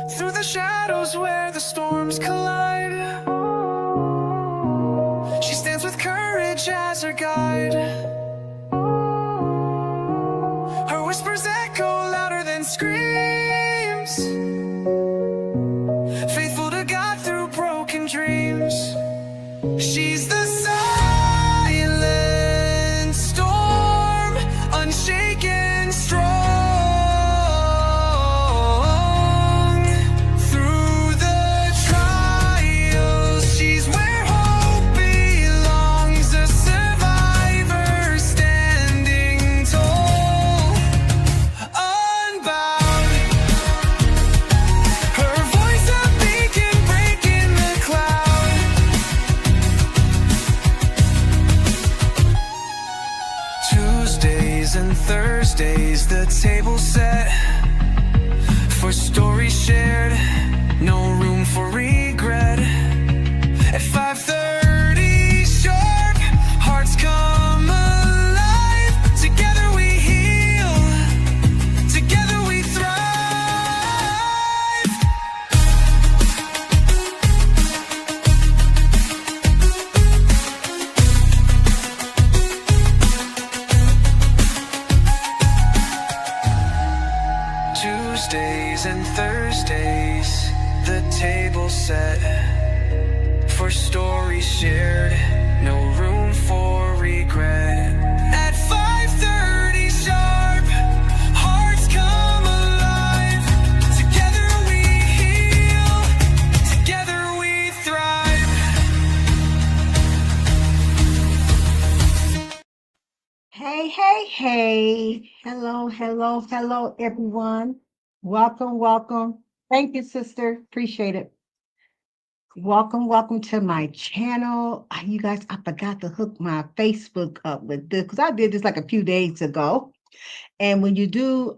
Through the shadows where the storms collide, she stands with courage as her guide. Her whispers echo louder than screams, faithful to God through broken dreams. She's the silent storm, unshaken, strong. Through the trials, she's where hope belongs, a survivor standing tall, unbound. Her voice a beacon breaking the cloud. Tuesdays and Thursdays, the table set for stories shared, no room for regret. At 5:30 sharp, hearts come alive. Together we heal, together we thrive. Tuesdays and Thursdays, the table set for stories shared, no room for regret. At 5:30 sharp, hearts come alive. Together we heal, together we thrive. Hey, hey, hey. Hello, hello, hello, everyone. Welcome, welcome. Thank you, sister. Appreciate it. Welcome to my channel. You guys, I forgot to hook my Facebook up with this because I did this like a few days ago. And when you do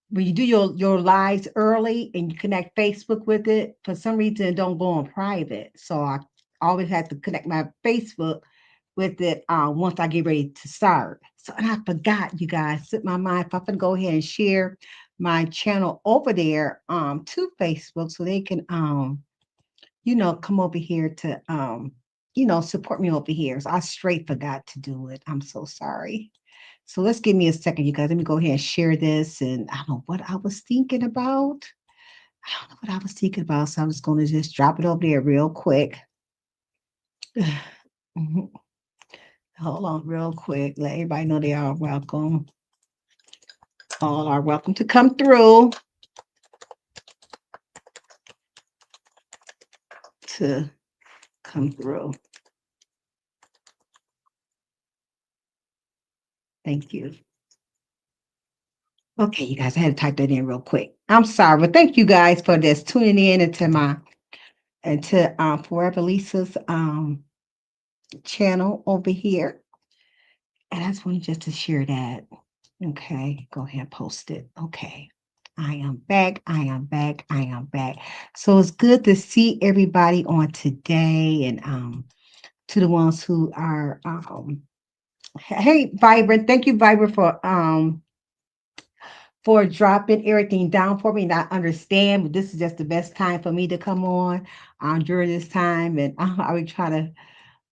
your lives early and you connect Facebook with it, for some reason it don't go on private. So I always had to connect my Facebook with it once I get ready to start. So and I forgot, you guys, slipped my mind. If I'm gonna go ahead and share my channel over there to Facebook so they can come over here to support me over here. So I straight forgot to do it. I'm so sorry. So let's give me a second, you guys. Let me go ahead and share this. And I don't know what I was thinking about. I don't know what I was thinking about. So I'm just going to just drop it over there real quick. Mhm. Hold on real quick. Let everybody know they are welcome. All are welcome to come through to come through. Thank you. Okay, you guys, I had to type that in real quick. I'm sorry, but thank you guys for this tuning in into Forever Lisa's channel over here. And I just wanted just to share that. Okay, go ahead and post it. Okay. I am back. I am back. I am back. So it's good to see everybody on today and to the ones who are hey Vibrant. Thank you, Vibrant, for dropping everything down for me. And I understand, but this is just the best time for me to come on during this time. And I will try to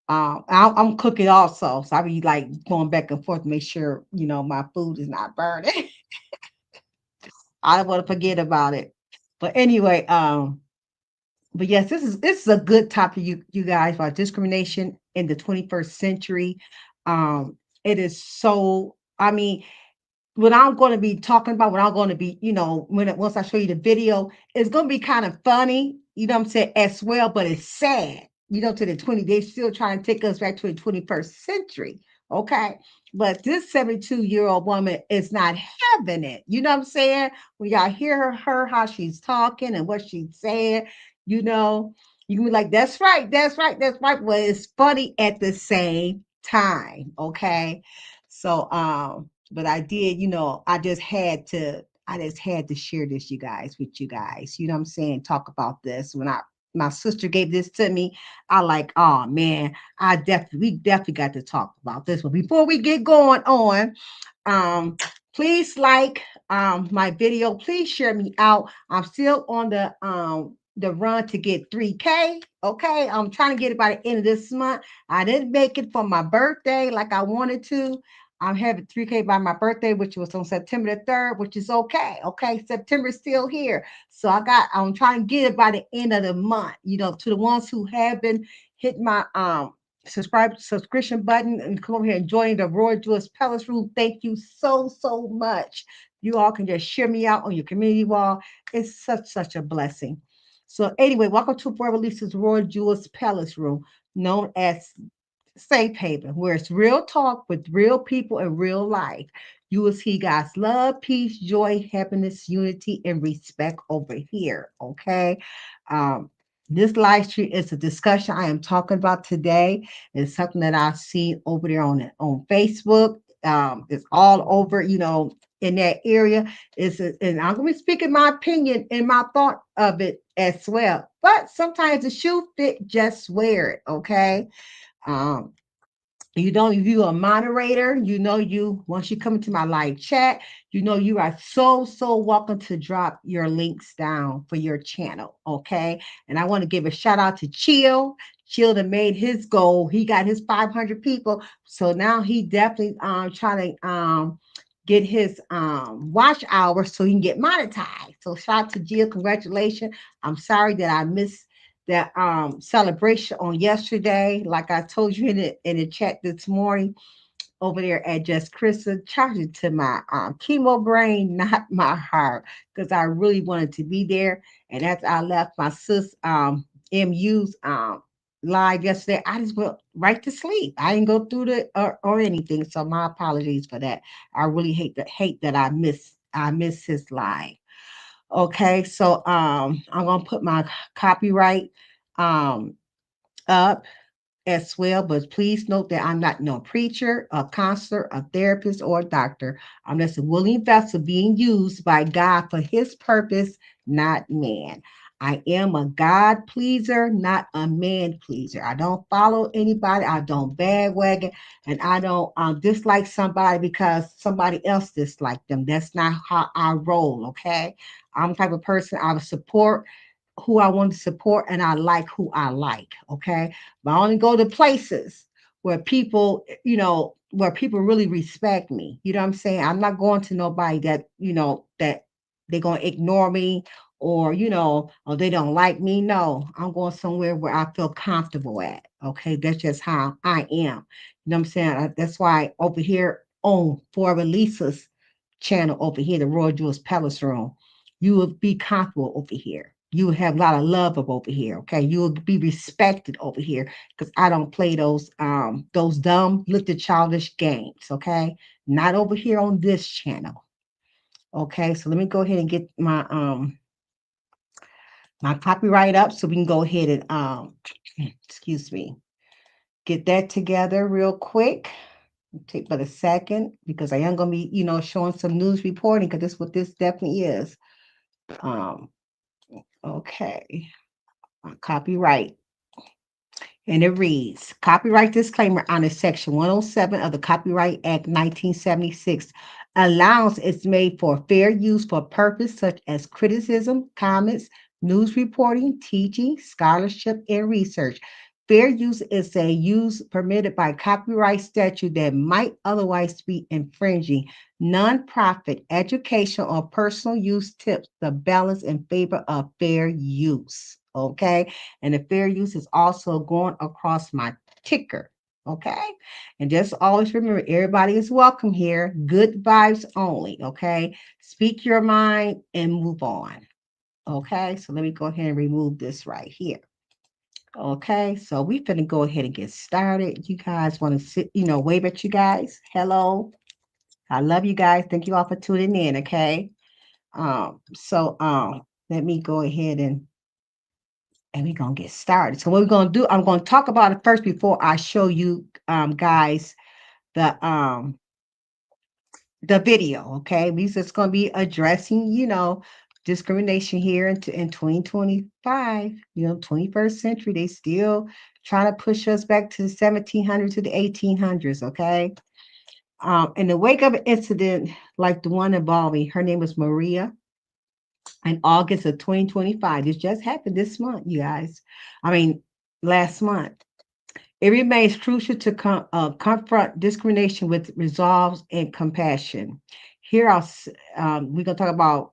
I'm cooking also, so I be like going back and forth to make sure my food is not burning. I don't want to forget about it. But anyway, but yes, this is a good topic, you guys, about discrimination in the 21st century. It is so. I mean, what I'm going to be talking about, what I'm going to be, once I show you the video, it's going to be kind of funny, you know what I'm saying, as well, but it's sad, to the 20, they're still trying to take us back to the 21st century. Okay. But this 72-year-old woman is not having it. You know what I'm saying? When y'all hear her, how she's talking and what she's saying, you know, you can be like, that's right, that's right, that's right. But it's funny at the same time. Okay. So, but I did, I just had to share this, you guys, with you guys. You know what I'm saying? Talk about this. When my sister gave this to me, I like, oh man, we definitely got to talk about this. But before we get going on, Please like my video. Please share me out. I'm still on the run to get 3K. Okay. I'm trying to get it by the end of this month. I didn't make it for my birthday like I wanted to. I'm having 3K by my birthday, which was on September the 3rd, which is okay. Okay. September's still here. So I'm trying to get it by the end of the month. To the ones who have been hit my subscription button and come over here and join the Roy Jules Palace Room. Thank you so much. You all can just share me out on your community wall. It's such a blessing. So anyway, welcome to Forever Lisa's Roy Jules Palace Room, known as Safe Haven, where it's real talk with real people in real life. You will see God's love, peace, joy, happiness, unity, and respect over here. Okay. Um, this live stream is a discussion I am talking about today. It's something that I've seen over there on Facebook. It's all over, in that area. And I'm going to be speaking my opinion and my thought of it as well. But sometimes the shoe fit, just wear it. Okay. Um, if you're a moderator, once you come into my live chat, you are so welcome to drop your links down for your channel. Okay. And I want to give a shout out to Chill that made his goal. He got his 500 people. So now he definitely trying to get his watch hours so he can get monetized. So shout out to Jill, congratulations. I'm sorry that I missed that celebration on yesterday. Like I told you in the chat this morning over there at Just Krista, charge it to my chemo brain, not my heart, because I really wanted to be there. And after I left my sis MU's live yesterday, I just went right to sleep. I didn't go through the or anything. So my apologies for that. I really hate that I miss his live. Okay, so I'm gonna put my copyright um up as well, but please note that I'm not no preacher, a counselor, a therapist, or a doctor. I'm just a willing vessel being used by God for his purpose, not man. I am a God pleaser, not a man pleaser. I don't follow anybody. I don't bandwagon, and I don't dislike somebody because somebody else disliked them. That's not how I roll. Okay, I'm the type of person I would support who I want to support, and I like who I like. Okay. But I only go to places where people really respect me. You know what I'm saying? I'm not going to nobody that they're gonna ignore me or they don't like me. No, I'm going somewhere where I feel comfortable at. Okay. That's just how I am. You know what I'm saying? That's why over here on For Lisa's channel over here, the Royal Jewels Palace Room, you will be comfortable over here. You will have a lot of love over here. Okay. You will be respected over here because I don't play those dumb little childish games. Okay. Not over here on this channel. Okay. So let me go ahead and get my copyright up so we can go ahead and excuse me, get that together real quick. Take but a second because I am gonna be, showing some news reporting because this is what this definitely is. Um, okay. Copyright. And it reads, copyright disclaimer under Section 107 of the Copyright Act 1976. Allowance is made for fair use for purpose such as criticism, comments, news reporting, teaching, scholarship, and research. Fair use is a use permitted by copyright statute that might otherwise be infringing. Nonprofit, educational, or personal use tips the balance in favor of fair use. Okay. And the fair use is also going across my ticker. Okay. And just always remember everybody is welcome here. Good vibes only. Okay. Speak your mind and move on. Okay. So let me go ahead and remove this right here. Okay. So we finna go ahead and get started. You guys want to sit, wave at you guys. Hello. I love you guys. Thank you all for tuning in. Okay. Let me go ahead and we're gonna get started. So what we're gonna do, I'm gonna talk about it first before I show you guys the um the video. Okay, we're just gonna be addressing, discrimination here in 2025, 21st century. They still trying to push us back to the 1700s to the 1800s. Okay. In the wake of an incident like the one involving, her name was Maria, in August of 2025. This just happened this month, you guys. I mean, last month. It remains crucial to confront discrimination with resolve and compassion. Here, we're going to talk about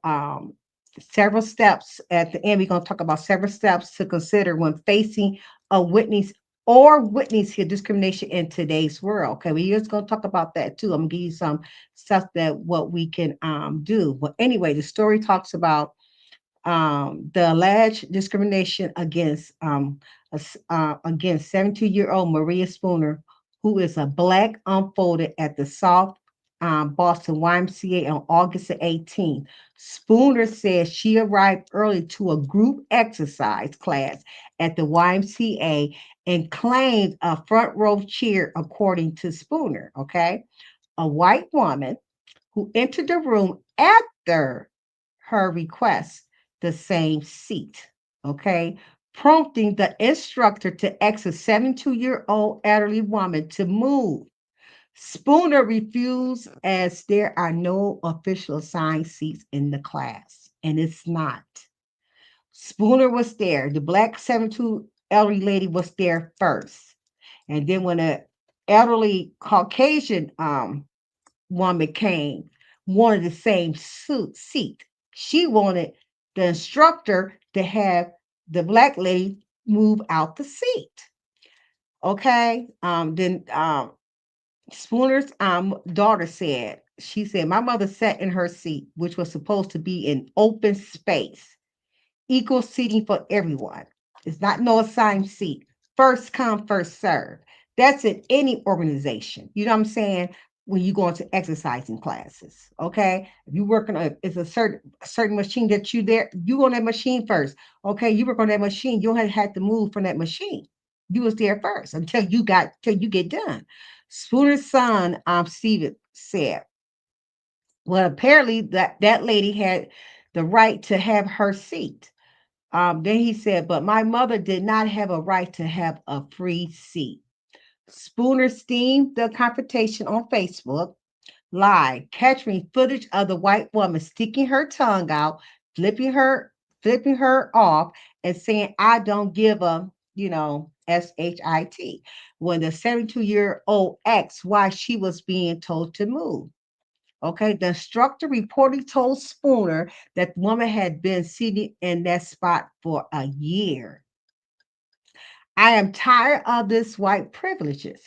several steps. At the end, we're going to talk about several steps to consider when facing a witness or witnessing discrimination in today's world. Okay, we're just going to talk about that too. I'm going to give you some stuff that what we can do. But anyway, the story talks about the alleged discrimination against 72-year-old Maria Spooner, who is a black, unfolded at the South Boston YMCA on August the 18th. Spooner says she arrived early to a group exercise class at the YMCA and claimed a front row chair, according to Spooner. Okay, a white woman who entered the room after her request the same seat, okay, prompting the instructor to ask a 72-year-old elderly woman to move. Spooner refused as there are no official assigned seats in the class, and it's not. Spooner was there. The black 72 elderly lady was there first. And then when the elderly Caucasian woman came, wanted the same seat. She wanted the instructor to have the black lady move out the seat. Okay. Then Spooner's daughter said, she said, my mother sat in her seat, which was supposed to be an open space, equal seating for everyone. It's not no assigned seat. First come, first serve. That's in any organization. You know what I'm saying? When you go into exercising classes, okay? If you working on it's a certain machine that you there, you on that machine first. Okay, you work on that machine. You don't have to move from that machine. You was there first till you get done. Spooner's son, Steven said, well, apparently that lady had the right to have her seat. Then he said, but my mother did not have a right to have a free seat. Spooner steamed the confrontation on Facebook Live, capturing footage of the white woman sticking her tongue out, flipping her, flipping her off, and saying, I don't give a, SHIT, when the 72-year-old asked why she was being told to move. Okay, the instructor reportedly told Spooner that the woman had been seated in that spot for a year. I am tired of this white privileges,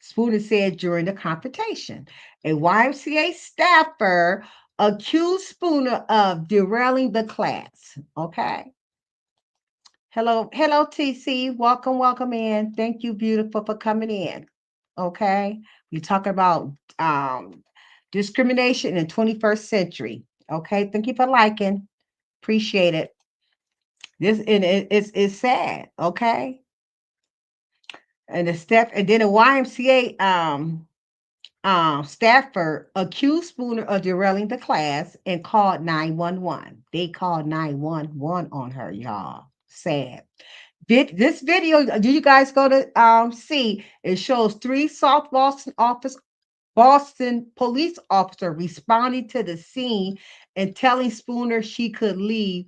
Spooner said during the confrontation. A YMCA staffer accused Spooner of derailing the class. Okay. Hello, TC. Welcome in. Thank you, beautiful, for coming in. Okay. We're talking about discrimination in the 21st century. Okay. Thank you for liking. Appreciate it. This and it's sad. Okay. And then the YMCA Stafford accused Spooner of derailing the class and called 911. They called 911 on her, y'all. Sad. This video, do you guys go to see? It shows three South Boston police officer responding to the scene and telling Spooner she could leave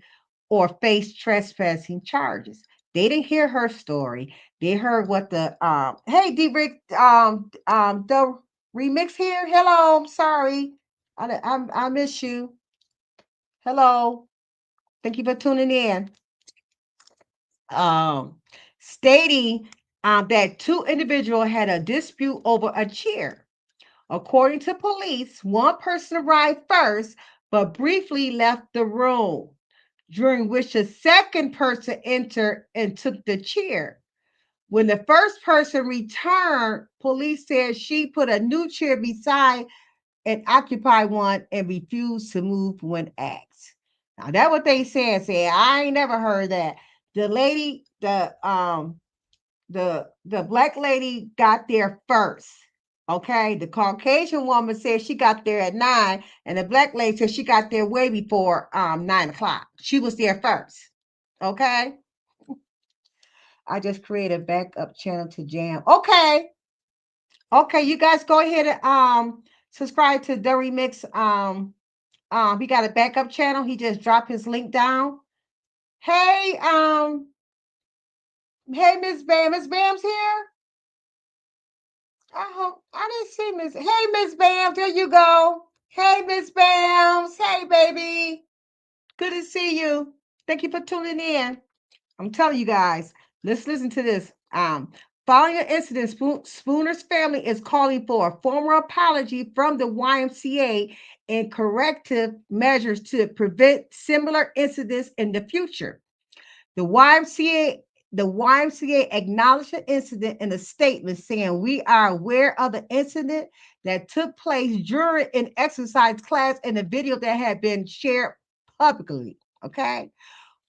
or face trespassing charges. They didn't hear her story. They heard what the hey D Rick the remix here. Hello, I'm sorry. I miss you. Hello. Thank you for tuning in. Um Stating that two individuals had a dispute over a chair. According to police, one person arrived first, but briefly left the room, during which a second person entered and took the chair. When the first person returned, police said she put a new chair beside an occupied one and refused to move when asked. Now that's what they said. Said I ain't never heard that. The lady, the black lady got there first. Okay, the Caucasian woman said she got there at 9, and the black lady said she got there way before 9 o'clock. She was there first. Okay, I just created a backup channel to jam. Okay, Okay, you guys go ahead and subscribe to the remix. He got a backup channel. He just dropped his link down. Hey, hey, Miss Bam. Miss Bam's here. I hope I didn't see Miss. Hey, Miss Bam. There you go. Hey, Miss Bams. Hey, baby. Good to see you. Thank you for tuning in. I'm telling you guys, let's listen to this. Following an incident, Spooner's family is calling for a formal apology from the YMCA and corrective measures to prevent similar incidents in the future. The YMCA the YMCA acknowledged the incident in a statement saying we are aware of the incident that took place during an exercise class and a video that had been shared publicly. Okay.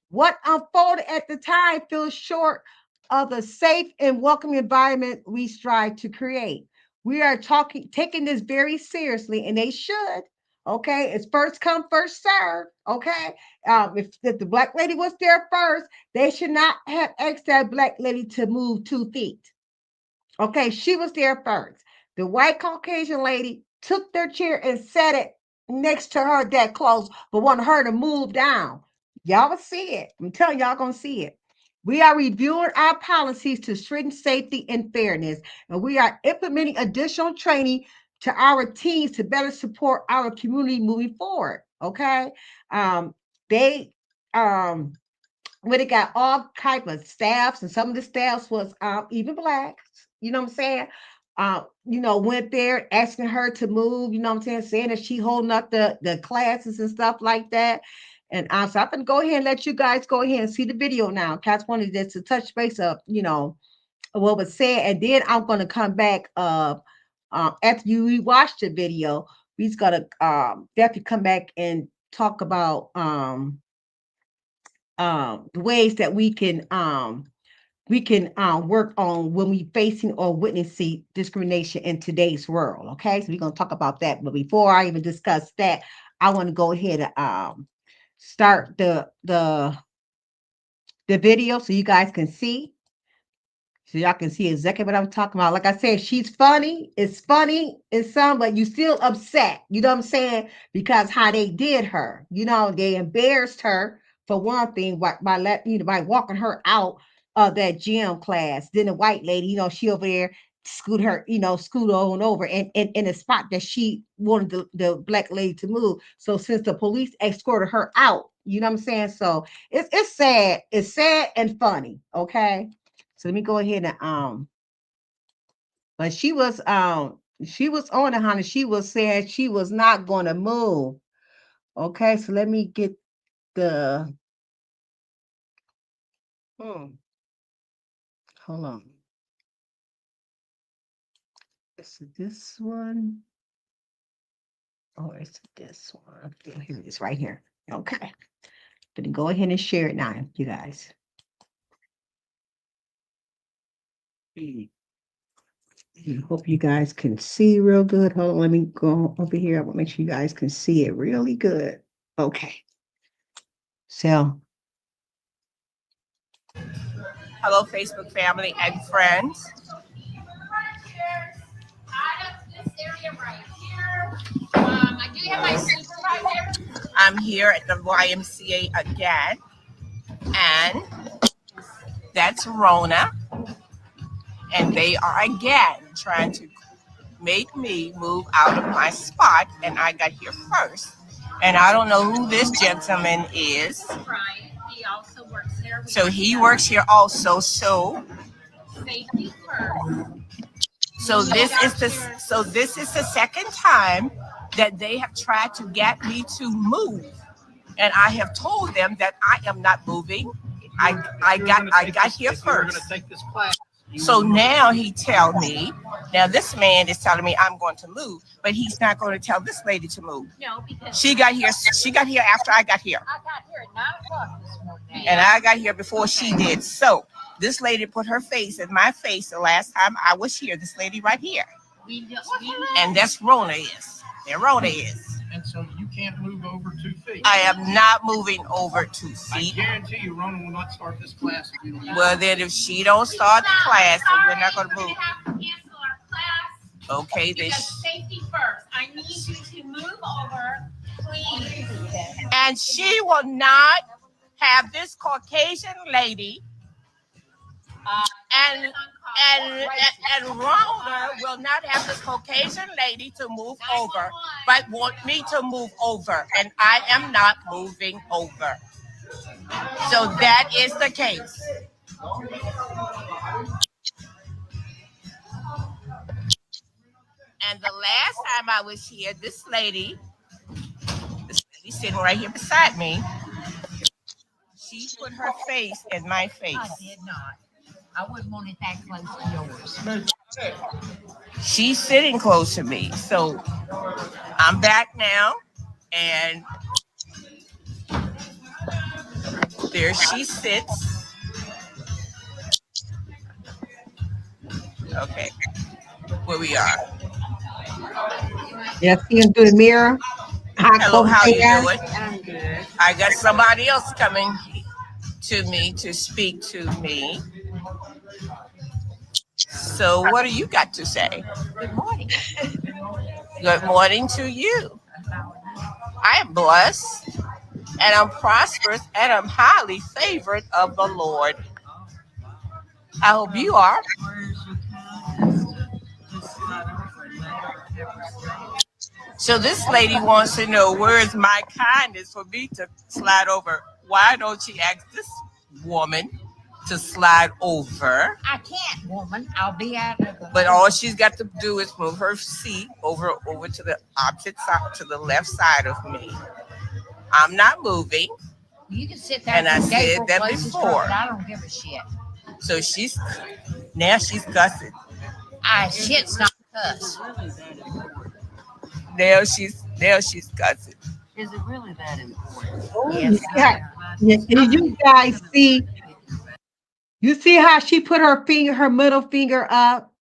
What unfolded at the time feels short of the safe and welcoming environment we strive to create. We are taking this very seriously, and they should. Okay, it's first come, first serve. Okay, if the black lady was there first, they should not have asked that black lady to move 2 feet. Okay, she was there first. The white Caucasian lady took their chair and set it next to her that close, but wanted her to move down. Y'all will see it. I'm telling y'all gonna see it. We are reviewing our policies to strengthen safety and fairness, and we are implementing additional training to our teams to better support our community moving forward. Okay, they um where they got all type of staffs, and some of the staffs was even blacks. You know what I'm saying? Went there asking her to move. You know what I'm saying that she holding up the classes and stuff like that. And so I'm gonna go ahead and let you guys go ahead and see the video now. Cats wanted this to touch base of what was said, and then I'm gonna come back after you rewatch the video. We's gonna definitely come back and talk about the ways that we can work on when we facing or witnessing discrimination in today's world. Okay, so we're gonna talk about that. But before I even discuss that, I want to go ahead and start the video so you guys can see. So y'all can see exactly what I'm talking about. Like I said, she's funny. It's funny in some, but you still upset. You know what I'm saying? Because how they did her. They embarrassed her for one thing by walking her out of that gym class. Then the white lady, she over there scoot on over and in a spot that she wanted the black lady to move. So since the police escorted her out, you know what I'm saying? So it's sad. It's sad and funny. Okay. So let me go ahead and but she was on it, honey. She was saying she was not gonna move. Okay, so let me get the hmm, hold on. Is it this one? Oh, it's this one. Okay, here it is right here. Okay. Gonna go ahead and share it now, you guys. Hope you guys can see real good. Hold on, let me go over here. I want to make sure you guys can see it really good. Okay. So Hello, Facebook family and friends. I'm here at the YMCA again, and that's Rona, and they are again trying to make me move out of my spot, and I got here first. And I don't know who this gentleman is. So he works here also. So this is the second time that they have tried to get me to move, and I have told them that I am not moving. I got here first. So now this man is telling me I'm going to move, but he's not going to tell this lady to move. No, because she got here. She got here after I got here. I got here at 9:00 this morning, and I got here before she did. So this lady put her face in my face the last time I was here. This lady right here, and that's Rona is. There Rona is. And so you can't move over 2 feet. I am not moving over 2 feet. I guarantee you, Rona will not start this class if you don't. Well, then if she don't start the class, then we're not going to move. Cancel our class Okay, Because safety first. I need you to move over, please. and she will not have this Caucasian lady and and Rona will not have this Caucasian lady to move over, but want me to move over, and I am not moving over. So that is the case. And the last time I was here, this lady sitting right here beside me, she put her face in my face. I did not. I wouldn't want it that close to yours. She's sitting close to me. So I'm back now, and there she sits. Okay, where we are. Yeah, see him through the mirror. Hello, how you doing? I'm good. I got somebody else coming to me to speak to me. So what do you got to say? Good morning. Good morning to you. I am blessed, and I'm prosperous, and I'm highly favored of the Lord. I hope you are. So this lady wants to know, where is my kindness for me to slide over? Why don't you ask this woman to slide over? I can't, woman. I'll be out of the. But all she's got to do is move her seat over to the opposite side, to the left side of me. I'm not moving. You can sit there And I and said that before. I don't give a shit. So she's cussing. Shit's not cuss. Now she's cussing. Is it really that important? Oh, Yes. yeah. Did you guys see? You see how she put her middle finger up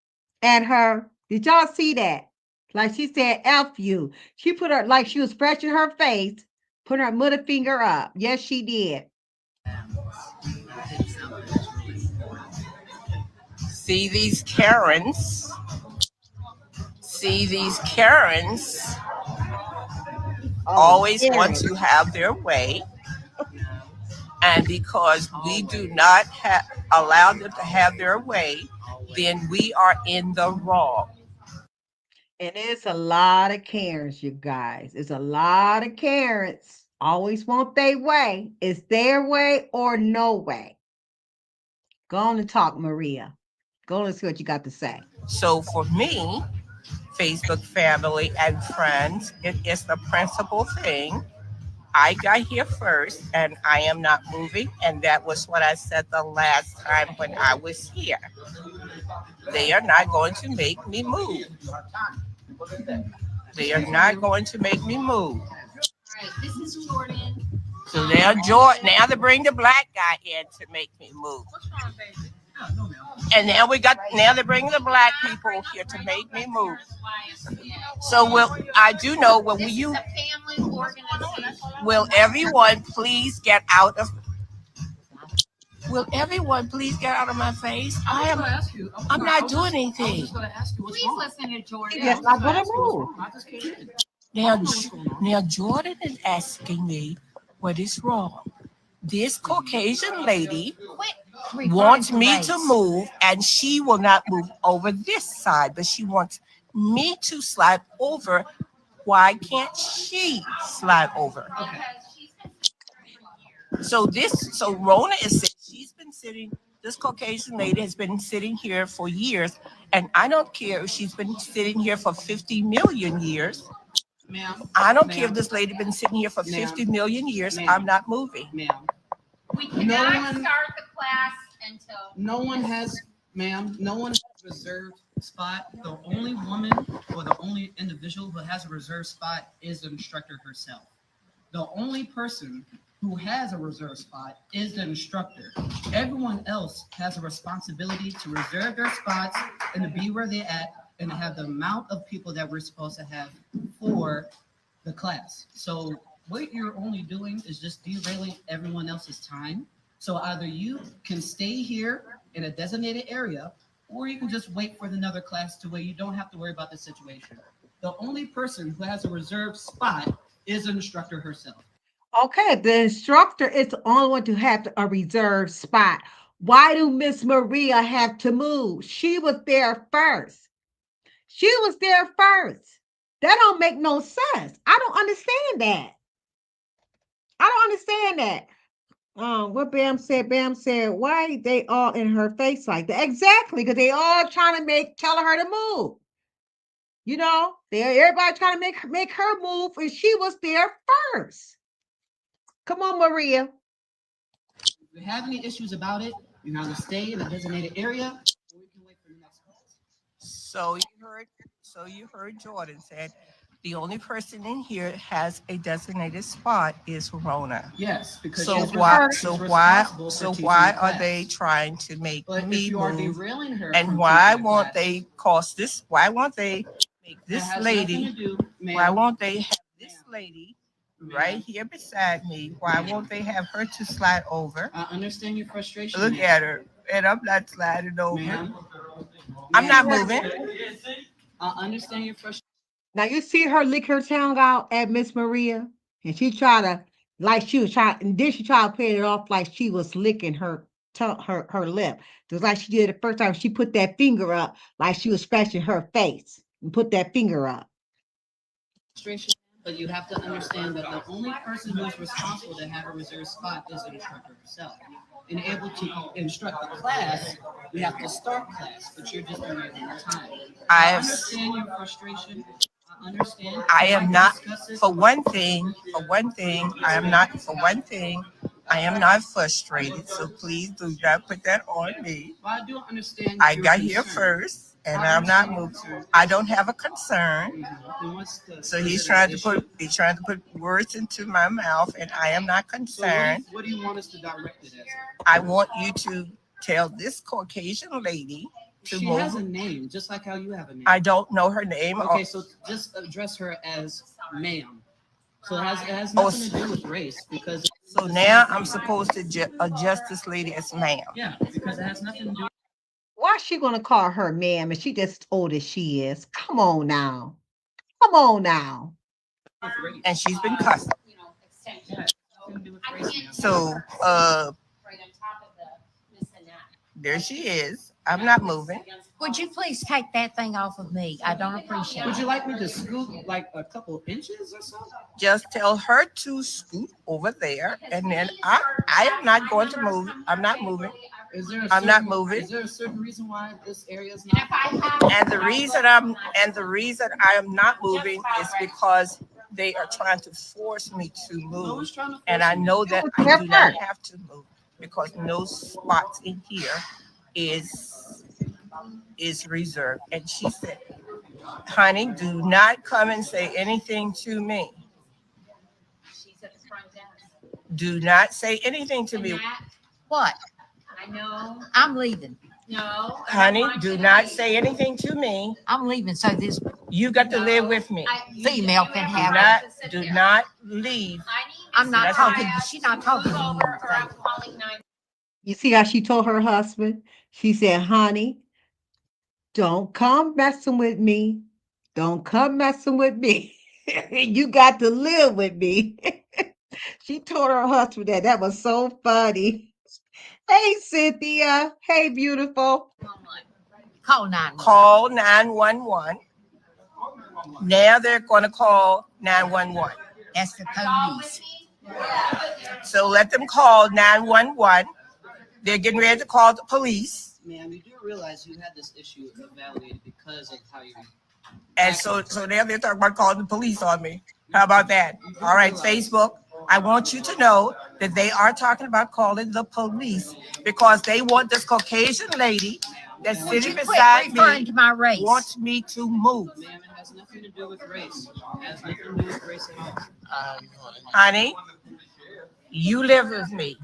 at her? Did y'all see that? Like she said, F you. She put her, like she was scratching her face, put her middle finger up. Yes, she did. See these Karens. See these Karens always want to have their way. And because we do not allow them to have their way, then we are in the wrong. And it's a lot of Karens, you guys. It's a lot of Karens. Always want their way. It's their way or no way. Go on and talk, Maria. Go on and see what you got to say. So for me, Facebook family and friends, it is the principal thing. I got here first, and I am not moving. And that was what I said the last time when I was here. They are not going to make me move. They are not going to make me move. All right, this is Jordan. So now they bring the black guy in to make me move. And now they bring the black people here to make me move. So I do know when you Family organization. will everyone please get out of Will everyone please get out of my face? I'm not doing anything. Please listen to Jordan. Yes, I'm gonna move. Now Jordan is asking me what is wrong. This Caucasian lady wants me to move, and she will not move over this side, but she wants me to slide over. Why can't she slide over? So Rona is sitting. She's been sitting. This Caucasian lady has been sitting here for years, and I don't care if she's been sitting here for 50 million years. I don't care if this lady been sitting here for 50 million years. I'm not moving. We cannot start the class until No one has reserved spot. The only woman or the only individual who has a reserved spot is the instructor herself. The only person who has a reserved spot is the instructor. Everyone else has a responsibility to reserve their spots and to be where they're at and to have the amount of people that we're supposed to have for the class. So what you're only doing is just derailing everyone else's time. So either you can stay here in a designated area, or you can just wait for another class to where you don't have to worry about the situation. The only person who has a reserved spot is the instructor herself. Okay, the instructor is the only one to have a reserved spot. Why do Miss Maria have to move? She was there first. She was there first. That don't make no sense. I don't understand that. I don't understand that. What Bam said, why they all in her face like that? Exactly, because they all trying to tell her to move. You know, everybody trying to make her move, and she was there first. Come on, Maria. If you have any issues about it, you can either stay in a designated area or you can wait for the next class. So you heard Jordan said the only person in here that has a designated spot is Rona. Yes, because So she's why responsible for teaching the are class. they trying to make But if me you are move? derailing her And from why teaching the won't class, they cost this? Why won't they make that this has lady? nothing to do, ma'am. Why won't they have this Ma'am. lady Ma'am. right here beside me? Why won't they have her to slide over? I understand your frustration. Look ma'am. at her, and I'm not sliding over. Ma'am. I'm not Ma'am. moving. I understand your frustration. Now you see her lick her tongue out at Miss Maria, and she tried to like she was trying, and then she tried to play it off like she was licking her tongue, her lip, just like she did the first time. She put that finger up like she was scratching her face and put that finger up. But you have to understand that the only person who is responsible to have a reserved spot is the instructor herself. And able to instruct the class, we have to start class, but you're just doing it on time. I understand your frustration. I understand. I am not. Discuss it. For one thing, I am not. For one thing, I am not frustrated. So please do not put that on me. But I do understand. I your got here concern. first, and I'm not moved. I don't have a concern. Then what's the So he's specific trying to issue? trying to put words into my mouth, and I am not So concerned. what do you want us to direct it as? I want you to tell this Caucasian lady to She move. has a name, just like how you have a name. I don't know her name. Okay, so just address her as ma'am. So it has Oh, nothing to do with race because. So now I'm supposed to adjust this lady as ma'am. Yeah, because it has nothing to do Why she gonna call her ma'am and she just old as she is? Come on now. Come on now. with race. And she's been cussed. Yeah, it has nothing to do with race. ma'am. So Right on top of the Miss Annette. there she is. I'm not moving. Would you please take that thing off of me? I don't appreciate Would it. you like me to scoot like a couple inches or so? Just tell her to scoot over there, and then I am not going to move. I'm not moving. Is there a I'm not certain- moving. Is there a certain reason why this area is And not? if I have. And the reason I am not moving is because they are trying to force me to No move. one's trying to force And I you. know that I do not have to move because no spots in here is reserved. And she said, honey, do not come and say anything to me. She's at the front desk. Do not say anything to me. Annette, What? I know, I'm leaving. no. I don't Honey, want you do to not leave. say anything to me. I'm leaving so this You got to live with me. Female can Do have not, to sit do there. not leave. I need I'm not Miss talking- Mariah she's not to talking move to you, over or I'm thank you. calling 911. You see how she told her husband? She said, honey, don't come messing with me. Don't come messing with me. You got to live with me. She told her husband that. That was so funny. Hey, Cynthia. Hey, beautiful. Call 911. Call 911. Now they're going to call 911. That's the Call with police. me. So let them call 911. They're getting ready to call the police. Ma'am, you do realize you had this issue evaluated because of how you. And so now they're talking about calling the police on me. How about that? All right, Facebook. I want you to know that they are talking about calling the police because they want this Caucasian lady that's Would sitting you quit beside referring me to my race? wants me to move. Ma'am, it has nothing to do with race. It has nothing to do with race at all. Honey, you live with me.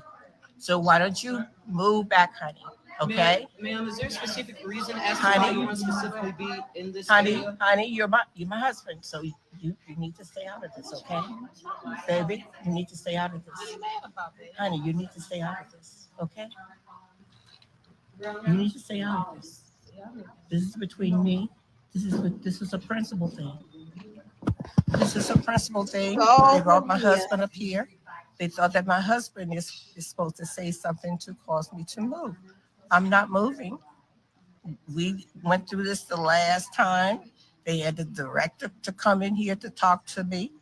So why don't you move back, honey? Okay? Ma'am, is there a specific reason as to Honey. why you want to specifically be in this Honey, area? honey, you're my husband. So you need to stay out of this, okay? Baby, you need to stay out of this. Honey, you need to stay out of this, okay? You need to stay out of this. This is between me. This is a principal thing. This is a principal thing. They brought my husband up here. They thought that my husband is supposed to say something to cause me to move. I'm not moving. We went through this the last time. They had the director to come in here to talk to me.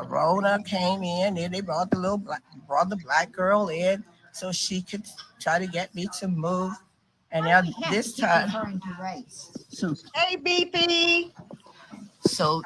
Rona came in and they brought the black girl in so she could try to get me to move. And now this time, Referring to race. so Hey, BP. so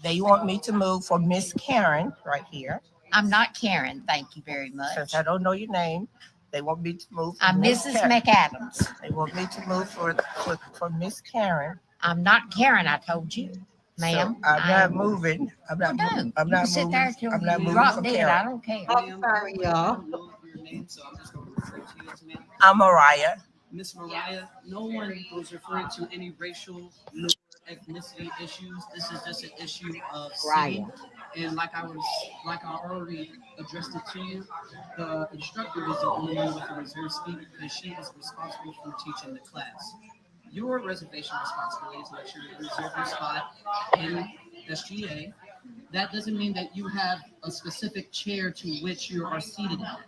they want me to move for Miss Karen right here. I'm not Karen, thank you very much. Since I don't know your name, they want me to move for I'm Miss Mrs. Karen. McAdams. They want me to move for Miss Karen. I'm not Karen, I told you, ma'am. So I'm not moving. I'm not. No, I'm you not can sit moving. there till I'm not you moving drop for dead, I Karen. don't care. I'm sorry, y'all. I don't know your name, so I'm just going to refer to you as ma'am. I'm Mariah. Miss Mariah, no one was referring to any racial nor ethnicity issues. This is just an issue of seating. And like I already addressed it to you, the instructor is the only one with the reserve seat because she is responsible for teaching the class. Your reservation responsibility is to make sure you reserve your spot in SGA. That doesn't mean that you have a specific chair to which you are seated at.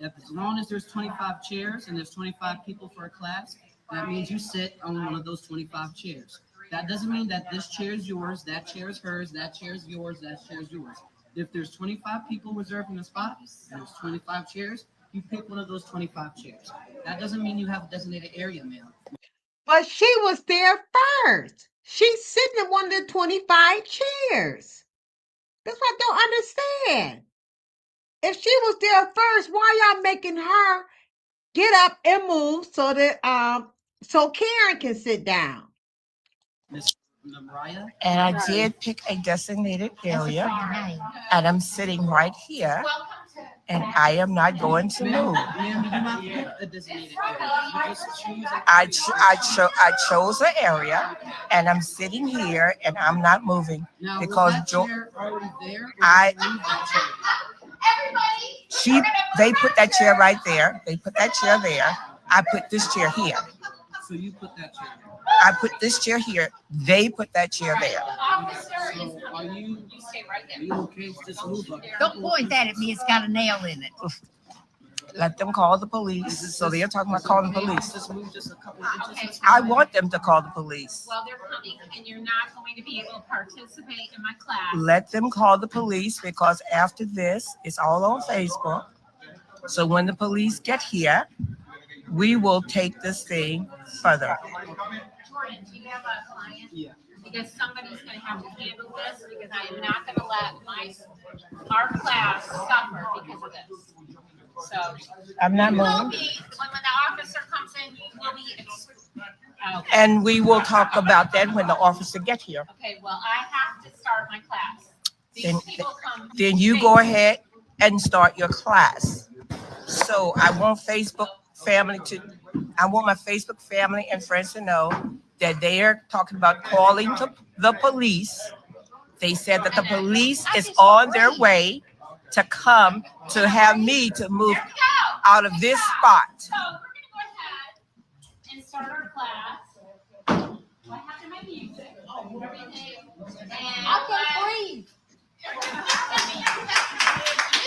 As long as there's 25 chairs and there's 25 people for a class, that means you sit on one of those 25 chairs. That doesn't mean that this chair is yours, that chair is hers, that chair is yours, that chair is yours. If there's 25 people reserving a spot, and there's 25 chairs, you pick one of those 25 chairs. That doesn't mean you have a designated area, ma'am. But she was there first. She's sitting in one of the 25 chairs. That's what I don't understand. If she was there first, why y'all making her get up and move so that so Karen can sit down? Miss Mariah, And I did pick a designated area, and I'm sitting right here, and I am not going to move. ma'am, you do not pick a designated area. You just choose a I chose an area, and I'm sitting here, and I'm not moving Now, because was that chair already there? Or I- did you leave that chair? they put that chair right there. They put that chair there. I put this chair here. So you put that chair there. I put this chair here. They put that chair there. So are you okay to just move up? Don't point that at me, it's got a nail in it. Let them call the police. So they're talking about calling the police. Just move just a couple inches. I want them to call the police. Well, they're coming and you're not going to be able to participate in my class. Let them call the police because after this, it's all on Facebook. So when the police get here, we will take this thing further. Jordan, do you have a client? Yeah. Because somebody's gonna have to handle this because I am not gonna let our class suffer because of this. So. I'm not You will moving. be, when the officer comes in, you will be. Okay. And we will talk about that when the officer get here. Okay, well, I have to start my class. Then- These people come. Then you go ahead and start your class. So I want my Facebook family and friends to know that they are talking about calling to the police. They said that the police is on their way to come to have me to move There we go. out of this spot. So we're gonna go ahead and start our class. What happened to my music? Everything. And I'm gonna breathe. You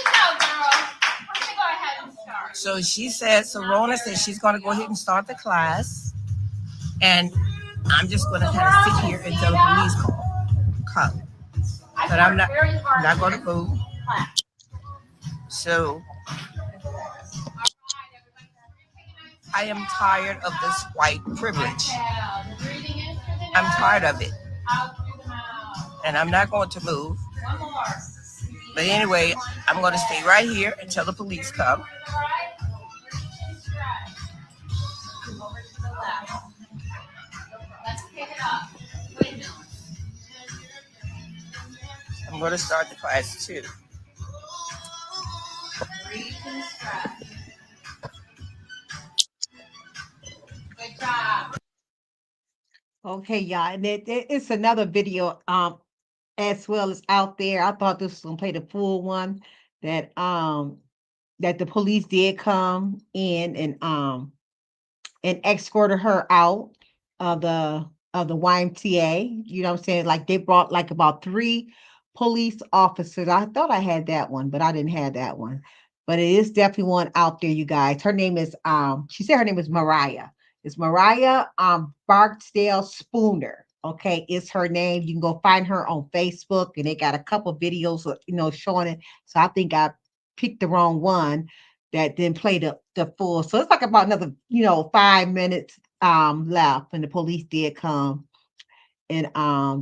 go, girl. We're gonna go ahead and start. So she said, Rona said she's going to go ahead and start the class. And I'm just going to kind of sit here until the police come. But I'm not going to move. So I am tired of this white privilege. I'm tired of it. And I'm not going to move. One more. But anyway, I'm going to stay right here until the police come. Over to the left. Let's pick it up. Windmills. I'm going to start the class too. Breathe and stretch. Good job. Okay, y'all, and it's another video as well as out there. I thought this was gonna play the full one that the police did come in and escorted her out. of the YMCA. You know what I'm saying? Like they brought like about 3 police officers. I thought I had that one, but I didn't have that one. But it is definitely one out there, you guys. Her name is she said her name is Mariah. It's Mariah Barksdale Spooner. Okay, it's her name. You can go find her on Facebook, and they got a couple videos, showing it. So I think I picked the wrong one that didn't play the full. So it's like about another, 5 minutes left, and the police did come, and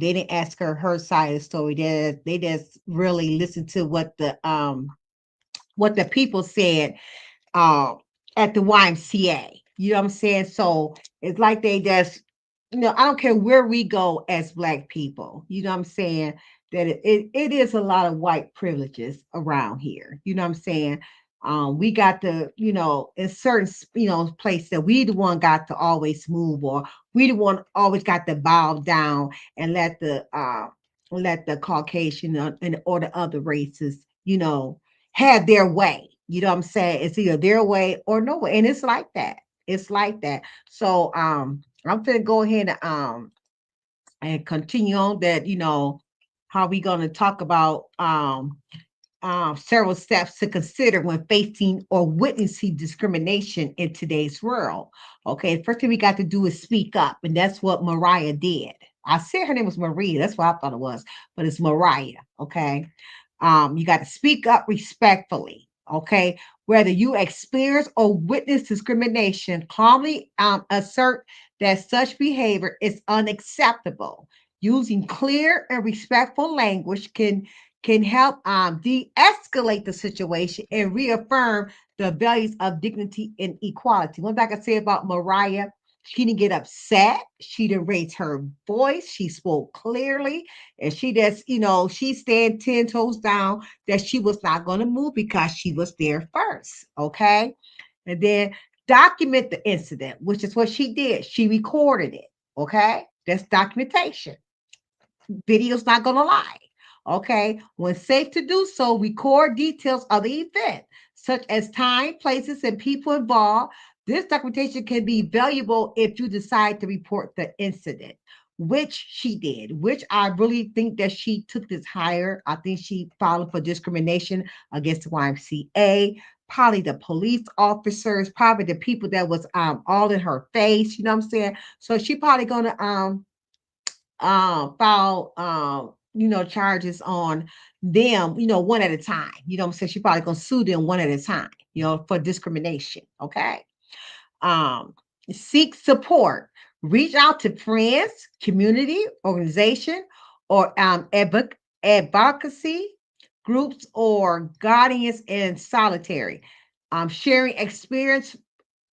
they didn't ask her side of the story. They just really listened to what the people said uh, at the YMCA. You know what I'm saying? So it's like they just, I don't care where we go as Black people. You know what I'm saying? That it is a lot of white privileges around here. You know what I'm saying? We got to, in certain, place that we the one got to always move, or we the one always got to bow down and let the Caucasian or the other races, have their way. You know what I'm saying? It's either their way or no way. And it's like that. It's like that. So I'm gonna go ahead and continue on that, how we gonna talk about several steps to consider when facing or witnessing discrimination in today's world. Okay, first thing we got to do is speak up, and that's what Mariah did. I said her name was Maria, that's what I thought it was, but it's Mariah. Okay, you got to speak up respectfully. Okay, whether you experience or witness discrimination, calmly assert that such behavior is unacceptable. Using clear and respectful language can help de-escalate the situation and reaffirm the values of dignity and equality. One thing I can say about Mariah, she didn't get upset. She didn't raise her voice. She spoke clearly, and she just, she stand 10 toes down that she was not going to move because she was there first. Okay, and then document the incident, which is what she did. She recorded it. Okay, that's documentation. Video's not going to lie. Okay, when safe to do so, record details of the event, such as time, places, and people involved. This documentation can be valuable if you decide to report the incident, which she did, which I really think that she took this higher. I think she filed for discrimination against the YMCA, probably the police officers, probably the people that was all in her face, you know what I'm saying? So she probably gonna file charges on them, one at a time. You know what I'm saying? She probably gonna sue them one at a time, for discrimination. Okay. Um, Seek support. Reach out to friends, community, organization, or advocacy groups or guardians in solitary. Sharing experience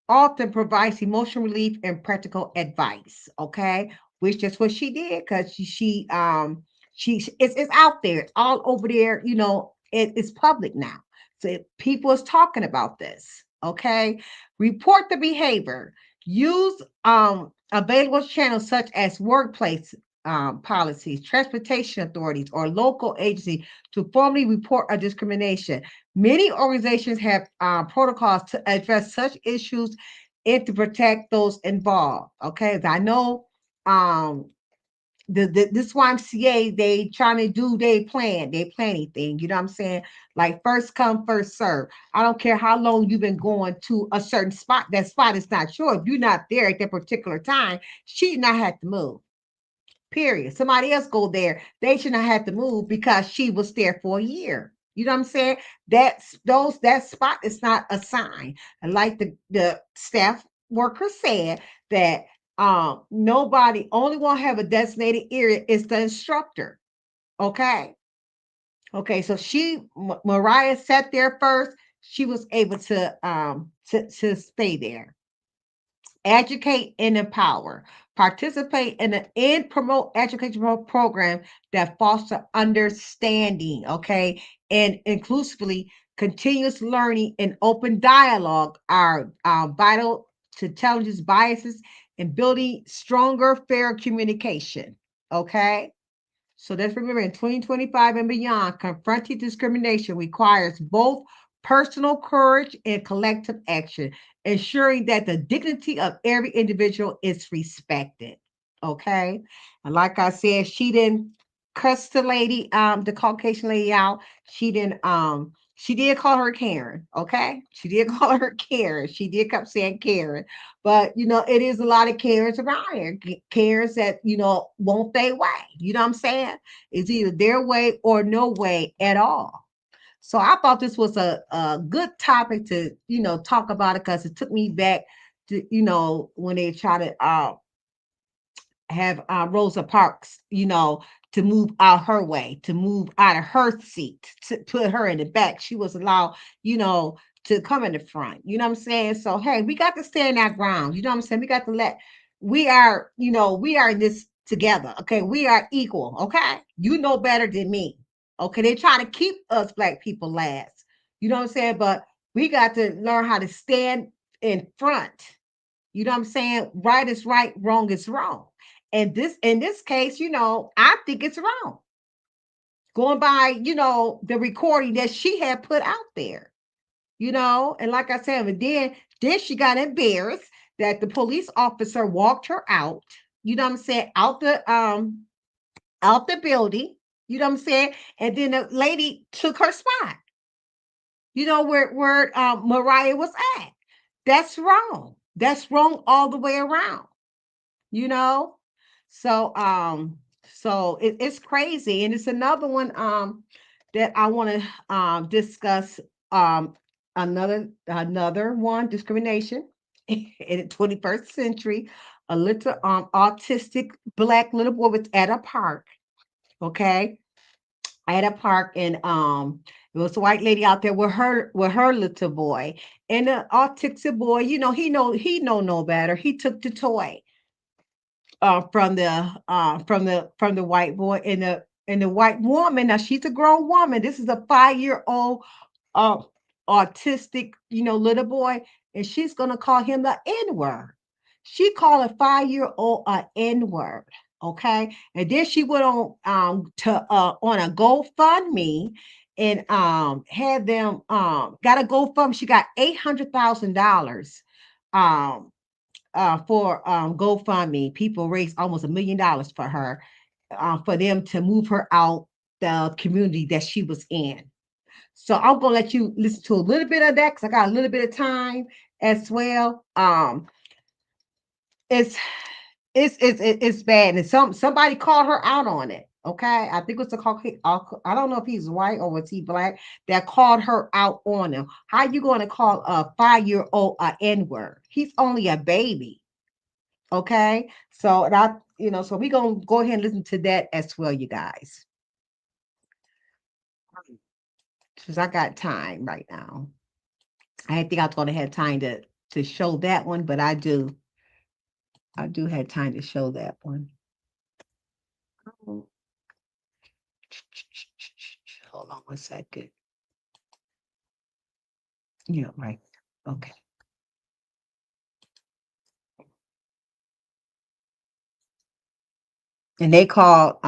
often provides emotional relief and practical advice. Okay, which is what she did because it's out there, it's all over there. It's public now, so people is talking about this. Okay, report the behavior. Use available channels such as workplace policies, transportation authorities, or local agency to formally report a discrimination. Many organizations have protocols to address such issues and to protect those involved. Okay, I know this YMCA, they trying to do they planning thing. You know what I'm saying? Like first come, first serve. I don't care how long you've been going to a certain spot. That spot is not sure. If you're not there at that particular time, she did not have to move. Period. Somebody else go there. They should not have to move because she was there for a year. You know what I'm saying? That spot is not assigned. And like the staff worker said that nobody only want to have a designated area is the instructor. Okay. Okay. So Mariah sat there first. She was able to stay there. Educate and empower. Participate in and promote educational program that foster understanding, okay, and inclusively continuous learning and open dialogue are vital to challenges biases and building stronger, fair communication. Okay. So let's remember in 2025 and beyond, confronting discrimination requires both personal courage, and collective action, ensuring that the dignity of every individual is respected. Okay. And like I said, she didn't cuss the Caucasian lady out. She did call her Karen. Okay. She did call her Karen. She did kept saying Karen. But it is a lot of Karens around here. Karens that, won't their way. You know what I'm saying? It's either their way or no way at all. So I thought this was a good topic to, talk about it because it took me back to, when they try to have Rosa Parks, to move out her way, to move out of her seat, to put her in the back. She was allowed, to come in the front. You know what I'm saying? So hey, we got to stand our ground. You know what I'm saying? We got to we are in this together. Okay, we are equal. Okay, you know better than me. Okay, they try to keep us black people last. You know what I'm saying? But we got to learn how to stand in front. You know what I'm saying? Right is right, wrong is wrong. And in this case, I think it's wrong. Going by, the recording that she had put out there, and like I said, and then she got embarrassed that the police officer walked her out, you know what I'm saying, out the building, you know what I'm saying? And then the lady took her spot, where Mariah was at. That's wrong. That's wrong all the way around, you know? So it's crazy. And it's another one that I want to discuss another one, discrimination in the 21st century. A little autistic black little boy was at a park, okay? At a park, and it was a white lady out there with her little boy. And the autistic boy, he know no better. He took the toy from the white boy, and the white woman. Now she's a grown woman. This is a 5-year-old uh, autistic, little boy, and she's gonna call him the N-word. She called a 5-year-old a N-word. Okay, and then she went on a GoFundMe and had them got a GoFundMe. She got $800,000 for GoFundMe. People raised almost $1 million for her, for them to move her out the community that she was in. So I'm gonna let you listen to a little bit of that because I got a little bit of time as well. It's it's bad, and somebody called her out on it. Okay, I think it's I don't know if he's white or was he black that called her out on him. How you going to call a 5-year-old a N-word? He's only a baby. Okay, so that so we're gonna go ahead and listen to that as well, you guys, because I got time right now. I didn't think I was gonna have time to show that one, but I do. I do have time to show that one. Hold on one second. Yeah, right. Okay. And they call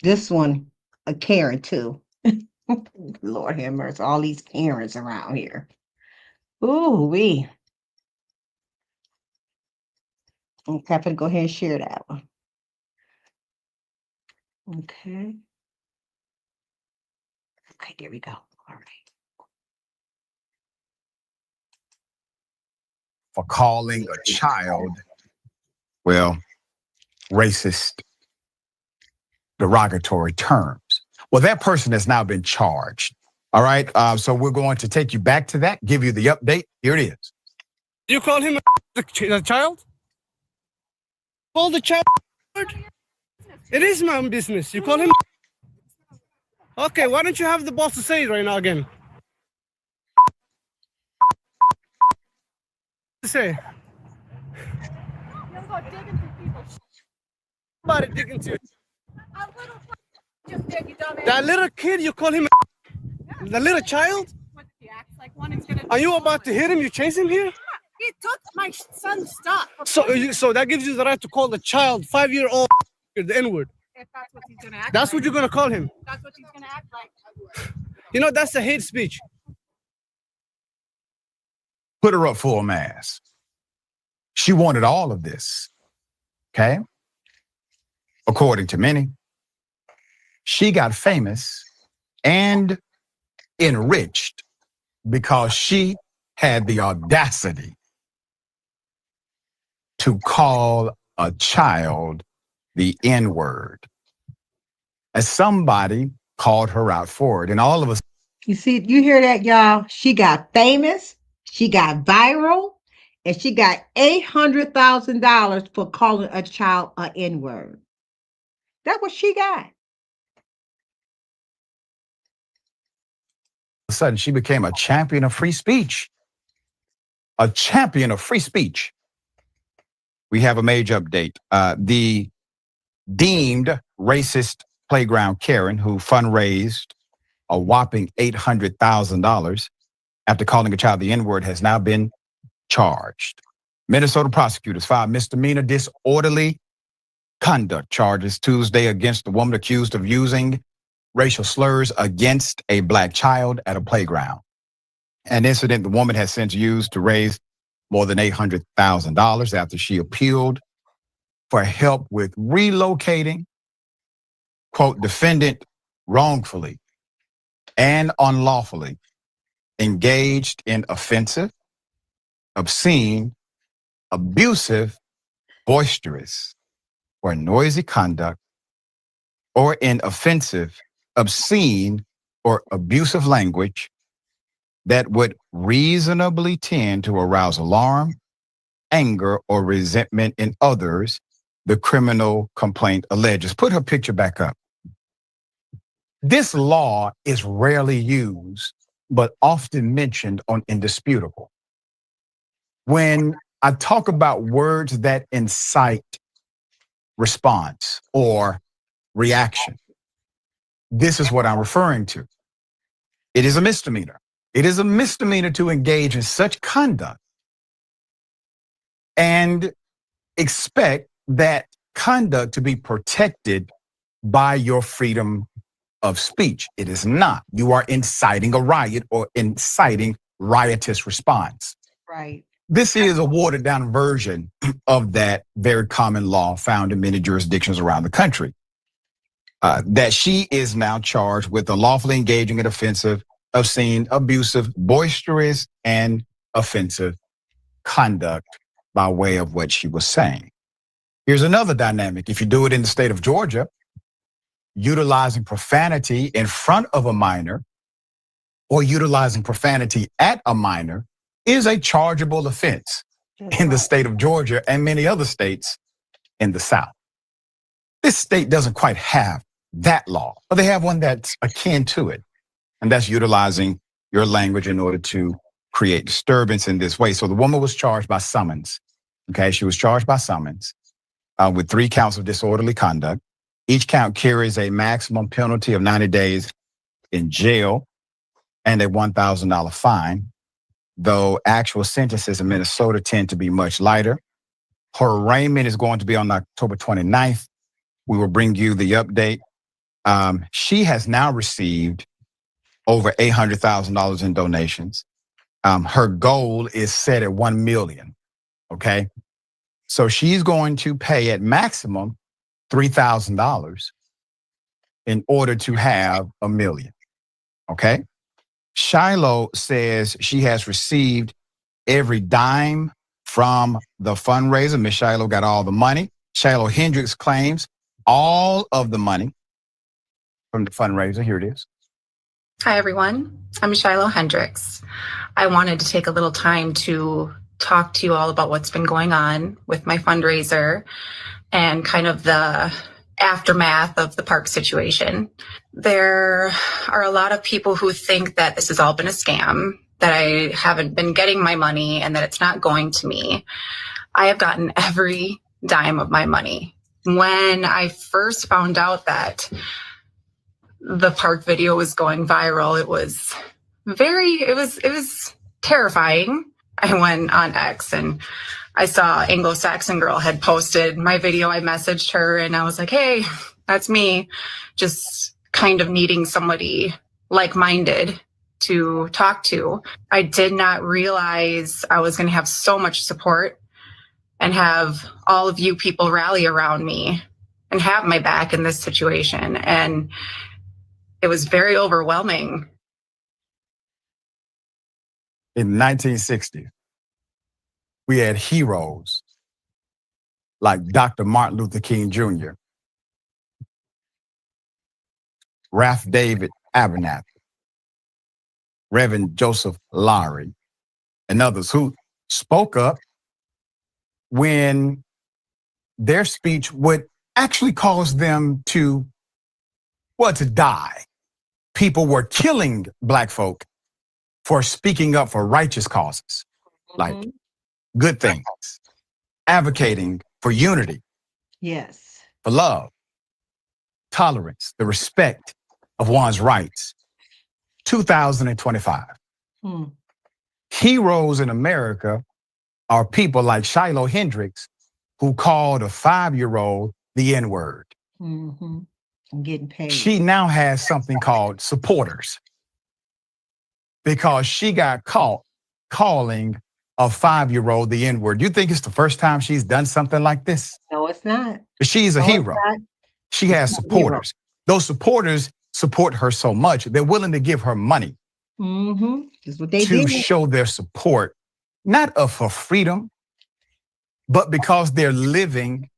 this one a Karen too. Lord have mercy, all these Karens around here. Ooh wee. Okay, I'm gonna go ahead and share that one. Okay. Okay, there we go. All right. For calling a child, well, racist, derogatory terms. Well, that person has now been charged. All right. So we're going to take you back to that, give you the update. Here it is. You call him a child? Call the child? It is my own business. You call him? Okay, why don't you have the boss to say it right now again? Say. Somebody dig into it. That little kid, you call him the little child? Are you about to hit him? You chase him here? He took my son's stuff. So that gives you the right to call the child 5-year-old the N-word. If that's what he's gonna act That's like. what you're gonna call him. That's what he's gonna act like. That's a hate speech. put her up full mass. She wanted all of this, okay? According to many, she got famous and enriched because she had the audacity to call a child the N-word. As somebody called her out for it, and all of us. You see, you hear that, y'all? She got famous, she got viral, and she got $800,000 for calling a child an N-word. That's what she got. All of a sudden, she became a champion of free speech. A champion of free speech. We have a major update. The deemed racist playground Karen, who fundraised a whopping $800,000 after calling a child the N-word, has now been charged. Minnesota prosecutors filed misdemeanor disorderly conduct charges Tuesday against the woman accused of using racial slurs against a black child at a playground. An incident the woman has since used to raise more than $800,000 after she appealed for help with relocating, quote, defendant wrongfully and unlawfully engaged in offensive, obscene, abusive, boisterous, or noisy conduct, or in offensive, obscene, or abusive language that would reasonably tend to arouse alarm, anger, or resentment in others, the criminal complaint alleges. Put her picture back up. This law is rarely used, but often mentioned on Indisputable. When I talk about words that incite response or reaction, this is what I'm referring to. It is a misdemeanor. It is a misdemeanor to engage in such conduct and expect that conduct to be protected by your freedom of speech. It is not. You are inciting a riot or inciting riotous response. Right. This is a watered down version of that very common law found in many jurisdictions around the country. That she is now charged with unlawfully engaging in offensive, obscene, abusive, boisterous, and offensive conduct by way of what she was saying. Here's another dynamic. If you do it in the state of Georgia, utilizing profanity in front of a minor or utilizing profanity at a minor is a chargeable offense in the state of Georgia and many other states in the South. This state doesn't quite have that law, but they have one that's akin to it. And that's utilizing your language in order to create disturbance in this way. So the woman was charged by summons. Okay, she was charged by summons with 3 counts of disorderly conduct. Each count carries a maximum penalty of 90 days in jail and a $1,000 fine, though actual sentences in Minnesota tend to be much lighter. Her arraignment is going to be on October 29th. We will bring you the update. She has now received over $800,000 in donations. Her goal is set at 1 million. Okay. So she's going to pay at maximum $3,000 in order to have $1 million. Okay. Shiloh says she has received every dime from the fundraiser. Miss Shiloh got all the money. Shiloh Hendricks claims all of the money from the fundraiser. Here it is. Hi, everyone. I'm Shiloh Hendricks. I wanted to take a little time to talk to you all about what's been going on with my fundraiser and kind of the aftermath of the park situation. There are a lot of people who think that this has all been a scam, that I haven't been getting my money and that it's not going to me. I have gotten every dime of my money. When I first found out that the park video was going viral, it was terrifying. I went on X and I saw Anglo-Saxon Girl had posted my video. I messaged her and I was like, hey, that's me. Just kind of needing somebody like-minded to talk to. I did not realize I was going to have so much support and have all of you people rally around me and have my back in this situation. And it was very overwhelming. In 1960, we had heroes like Dr. Martin Luther King Jr., Ralph David Abernathy, Reverend Joseph Lowry, and others who spoke up when their speech would actually cause them to die. People were killing Black folk for speaking up for righteous causes, like good things, advocating for unity, Yes. for love, tolerance, the respect of one's rights. 2025. Heroes in America are people like Shiloh Hendricks, who called a 5-year-old the N-word. I'm getting paid. She now has something called supporters because she got caught calling a 5-year-old the N-word. You think it's the first time she's done something like this? No, it's not. She's a hero. She has supporters. Those supporters support her so much, they're willing to give her money That's what they to did. show their support, not of her freedom, but because they're living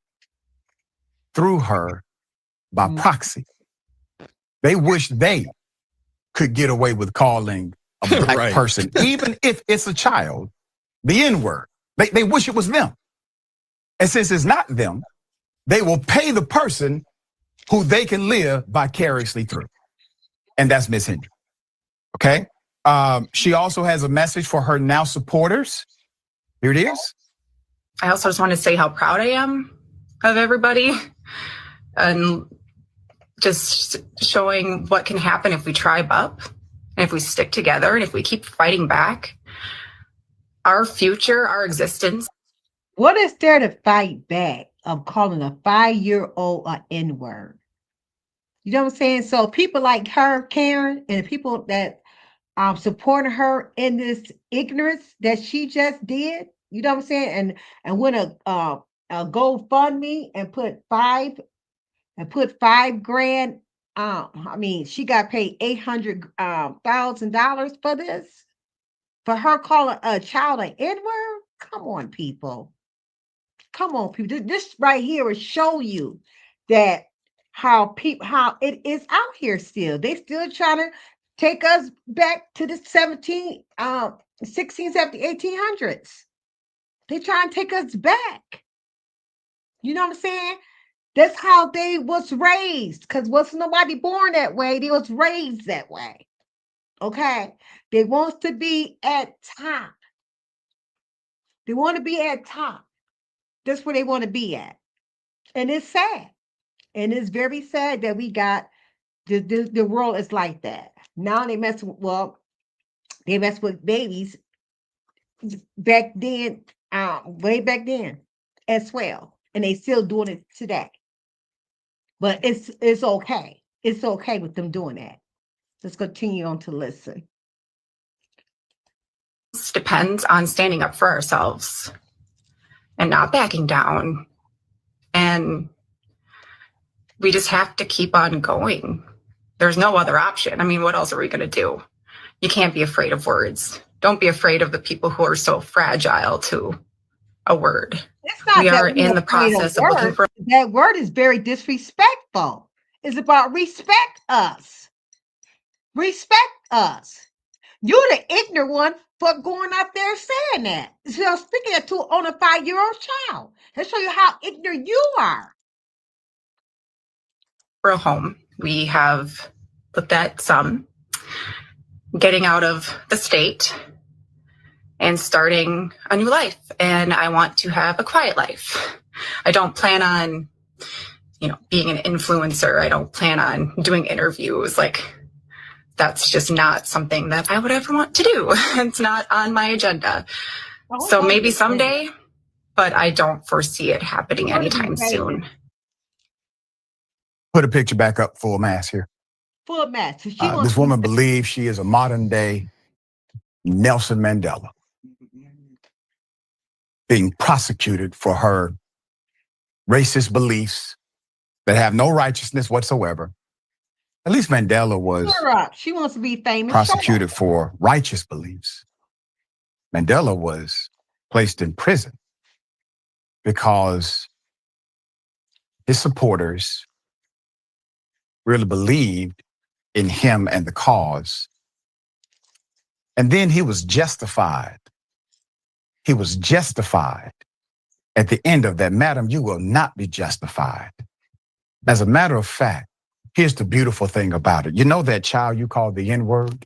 through her by proxy. They wish they could get away with calling a Black person, even if it's a child, the N-word. They wish it was them. And since it's not them, they will pay the person who they can live vicariously through. And that's Miss Hendricks. Okay? She also has a message for her now supporters. Here it is. I also just want to say how proud I am of everybody and just showing what can happen if we tribe up and if we stick together and if we keep fighting back. Our future, our existence. What is there to fight back of calling a 5-year-old an N-word? You know what I'm saying? So people like her, Karen, and the people that supporting her in this ignorance that she just did, you know what I'm saying? And went a GoFundMe and put $5 grand. I mean, she got paid $800,000 for this, for her calling a child an N-word. Come on, people. Come on, people. This right here will show you that how it is out here still. They still trying to take us back to the 16, 17, 1800s. They trying to take us back. You know what I'm saying? That's how they was raised, because wasn't nobody born that way. They was raised that way. Okay? They want to be at top. They want to be at top. That's where they want to be at. And it's sad. And it's very sad that we got the world is like that. Now they mess with, they mess with babies back then, way back then as well. And they still doing it today. But it's okay. It's okay with them doing that. Let's continue on to listen. This depends on standing up for ourselves and not backing down. And we just have to keep on going. There's no other option. I mean, what else are we going to do? You can't be afraid of words. Don't be afraid of the people who are so fragile to a word. We are in the process of looking for. That word is very disrespectful. It's about respect us. Respect us. You're the ignorant one for going out there saying that. So speaking that to on a 5-year-old child. Let's show you how ignorant you are. For a home. We have looked at some getting out of the state and starting a new life. And I want to have a quiet life. I don't plan on, being an influencer. I don't plan on doing interviews. That's just not something that I would ever want to do. It's not on my agenda. So maybe someday, but I don't foresee it happening anytime soon. Put a picture back up full mass here. Full match. So she wants This to be woman believes she is a modern day believes she is a modern day Nelson Mandela, being prosecuted for her racist beliefs that have no righteousness whatsoever. At least Mandela was Shut up. She wants to be famous. prosecuted for righteous beliefs. Mandela was placed in prison because his supporters really believed in him and the cause. And then he was justified. He was justified at the end of that. Madam, you will not be justified. As a matter of fact, here's the beautiful thing about it. You know that child you call the N-word?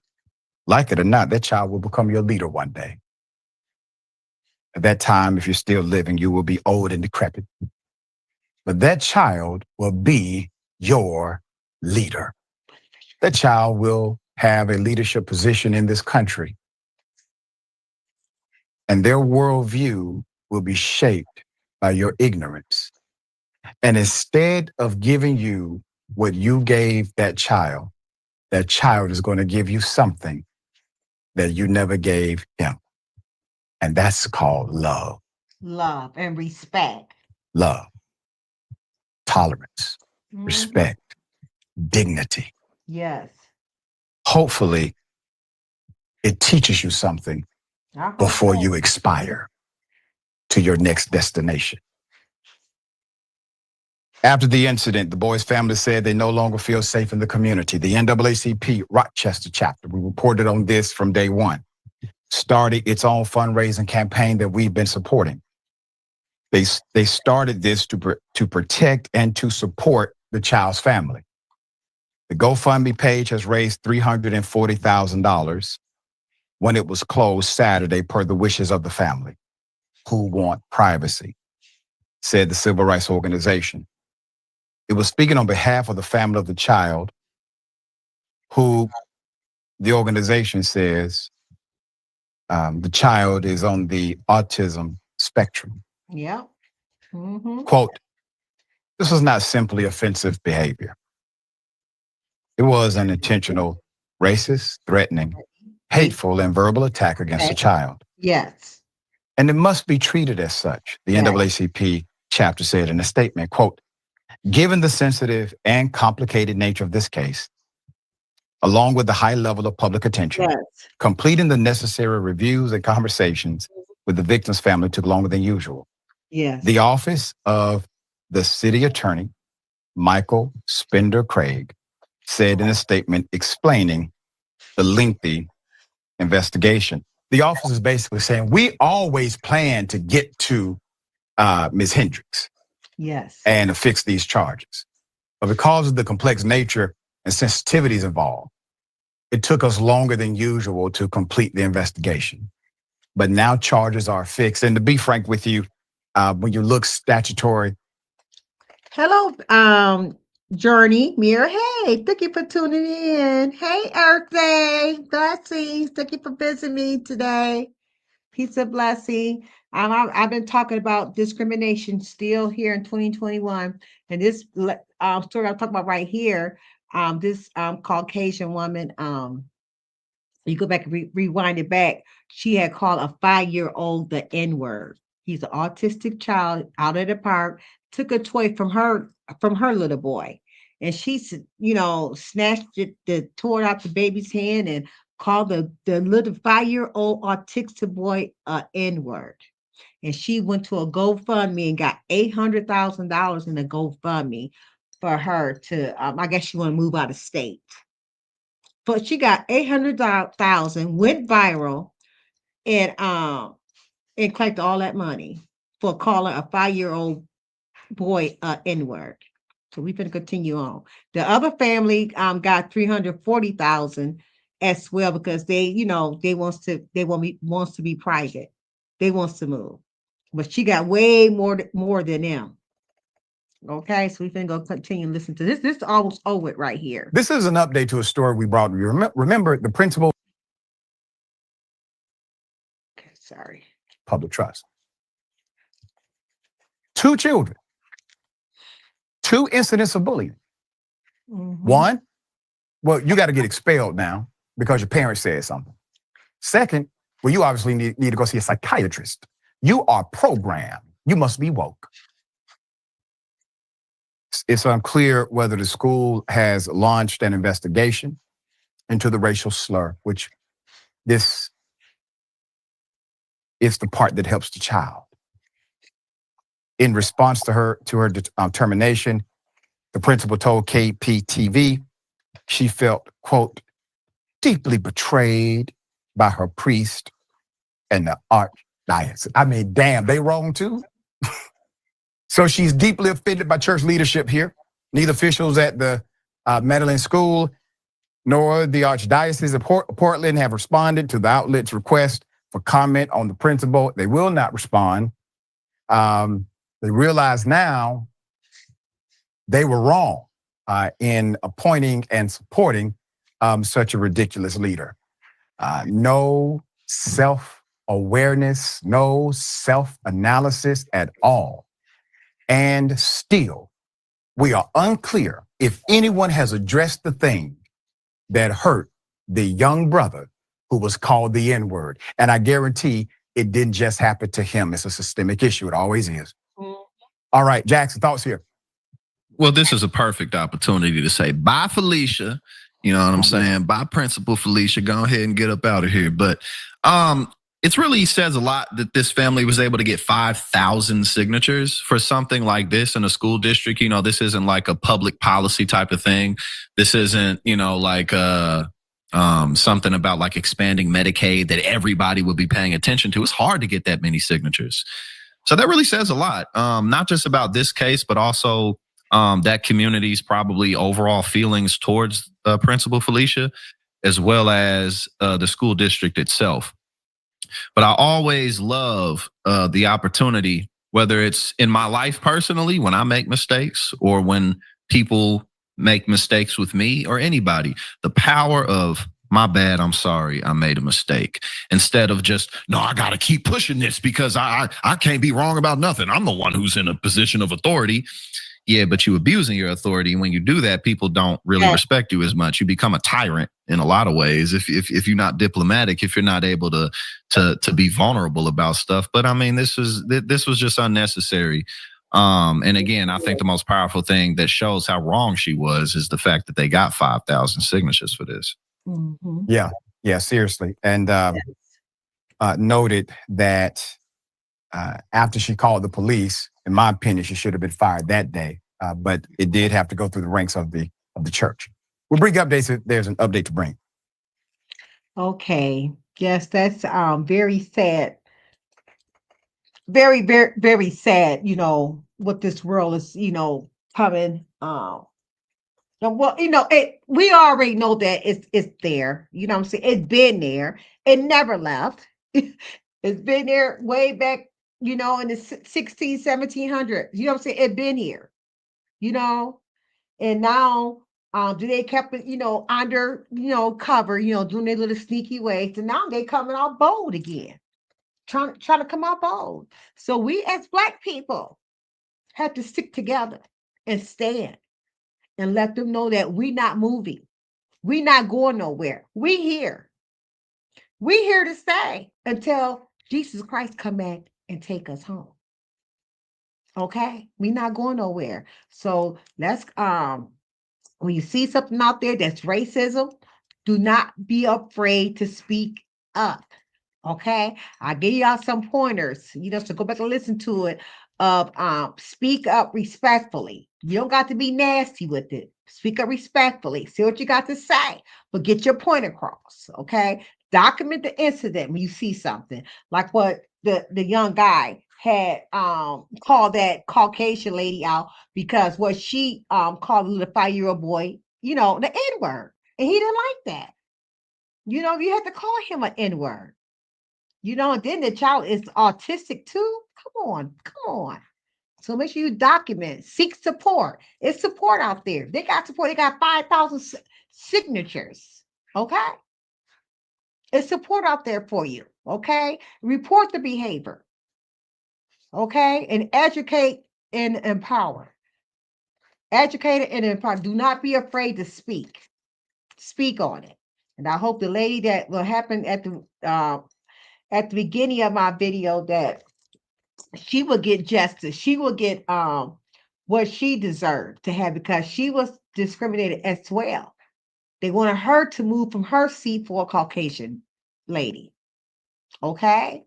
Like it or not, that child will become your leader one day. At that time, if you're still living, you will be old and decrepit. But that child will be your leader. That child will have a leadership position in this country. And their worldview will be shaped by your ignorance. And instead of giving you what you gave that child is going to give you something that you never gave him. And that's called love. Love and respect. Love, tolerance, respect, dignity. Yes. Hopefully, it teaches you something before you expire to your next destination. After the incident, the boys' family said they no longer feel safe in the community. The NAACP Rochester chapter, we reported on this from day one, started its own fundraising campaign that we've been supporting. They started this to protect and to support the child's family. The GoFundMe page has raised $340,000 when it was closed Saturday per the wishes of the family, who want privacy, said the civil rights organization. It was speaking on behalf of the family of the child, who the organization says the child is on the autism spectrum. Yeah. Quote, this was not simply offensive behavior. It was an intentional, racist, threatening, hateful, and verbal attack against a child. Yes. And it must be treated as such, the NAACP chapter said in a statement, quote, given the sensitive and complicated nature of this case, along with the high level of public attention, completing the necessary reviews and conversations with the victim's family took longer than usual. Yes. The office of the city attorney, Michael Spender Craig, said in a statement explaining the lengthy investigation. The office is basically saying, we always plan to get to Ms. Hendricks. Yes. And fix these charges. But because of the complex nature and sensitivities involved, it took us longer than usual to complete the investigation. But now charges are fixed. And to be frank with you, when you look statutory. Hello, Journey, Mira. Hey, thank you for tuning in. Hey, Earth Day. Blessings. Thank you for visiting me today. Peace and blessing. I've been talking about discrimination still here in 2021. And this story I'm talking about right here, this Caucasian woman, you go back and rewind it back. She had called a 5-year-old the N-word. He's an autistic child out at the park, took a toy from her little boy. And she, snatched it, tore out the baby's hand and called the little 5-year-old autistic boy N-word. And she went to a GoFundMe and got $800,000 in a GoFundMe for her to, I guess she want to move out of state. But she got 800,000, went viral, and collected all that money for calling a 5-year-old boy N-word. So we're going to continue on. The other family got 340,000 as well because they wants to be private. They wants to move, but she got way more than them. Okay, so we're going to go continue and listen to this. This is almost over it right here. This is an update to a story we brought you. Remember the principal. Okay, sorry. Public trust. 2 children. 2 incidents of bullying. One, well, you got to get expelled now because your parents said something. Second, well, you obviously need to go see a psychiatrist. You are programmed. You must be woke. It's unclear whether the school has launched an investigation into the racial slur, which this is the part that helps the child. In response to her termination, the principal told KPTV she felt, quote, deeply betrayed by her priest and the archdiocese. I mean, damn, they wrong too. So she's deeply offended by church leadership here. Neither officials at the Medellin school nor the Archdiocese of Portland have responded to the outlet's request for comment on the principal. They will not respond. They realize now they were wrong in appointing and supporting such a ridiculous leader. No self-awareness, no self-analysis at all. And still, we are unclear if anyone has addressed the thing that hurt the young brother who was called the N-word. And I guarantee it didn't just happen to him. It's a systemic issue. It always is. All right, Jackson, thoughts here? Well, this is a perfect opportunity to say bye, Felicia. You know what I'm saying? Bye, Principal Felicia. Go ahead and get up out of here. But it really says a lot that this family was able to get 5,000 signatures for something like this in a school district. You know, this isn't like a public policy type of thing. This isn't, you know, like something about like expanding Medicaid that everybody would be paying attention to. It's hard to get that many signatures. So that really says a lot, not just about this case, but also that community's probably overall feelings towards Principal Felicia, as well as the school district itself. But I always love the opportunity, whether it's in my life personally, when I make mistakes, or when people make mistakes with me or anybody, the power of, my bad, I'm sorry, I made a mistake. Instead of just, no, I got to keep pushing this because I can't be wrong about nothing. I'm the one who's in a position of authority. Yeah, but you abusing your authority. And when you do that, people don't really respect you as much. You become a tyrant in a lot of ways if you're not diplomatic, if you're not able to be vulnerable about stuff. But I mean, this was just unnecessary. And again, I think the most powerful thing that shows how wrong she was is the fact that they got 5,000 signatures for this. Mm-hmm. Yeah, seriously. And noted that after she called the police, in my opinion, she should have been fired that day. But it did have to go through the ranks of the church. We'll bring updates if there's an update to bring. Okay. Yes, that's very sad. Very, very, very sad, you know, what this world is, you know, coming. Well, you know, we already know that it's there. You know what I'm saying? It's been there. It never left. It's been there way back, you know, in the 16, 1700s. You know what I'm saying? It's been here, you know, and now they kept it, you know, under, you know, cover, you know, doing their little sneaky ways. And now they coming out bold again, trying to come out bold. So we as Black people have to stick together and stand and let them know that we're not moving. We're not going nowhere. We here. We here to stay until Jesus Christ come back and take us home. Okay? We're not going nowhere. So let's when you see something out there that's racism, do not be afraid to speak up. Okay? I'll give y'all some pointers, you know, so go back and listen to it. Speak up respectfully. You don't got to be nasty with it. Speak up respectfully. Say what you got to say, but get your point across. Okay. Document the incident when you see something like what the young guy had called that Caucasian lady out because what she called a little 5-year-old boy, you know, the N-word. And he didn't like that. You know, you had to call him an N-word. You know, and then the child is autistic too. Come on. So make sure you document, seek support. It's support out there. They got support. They got 5,000 signatures. Okay. It's support out there for you. Okay. Report the behavior. Okay. And educate and empower. Educate and empower. Do not be afraid to speak. speak on it. And I hope the lady that will happen at the beginning of my video that she will get justice. She will get what she deserved to have because she was discriminated as well. They wanted her to move from her seat for a Caucasian lady. Okay.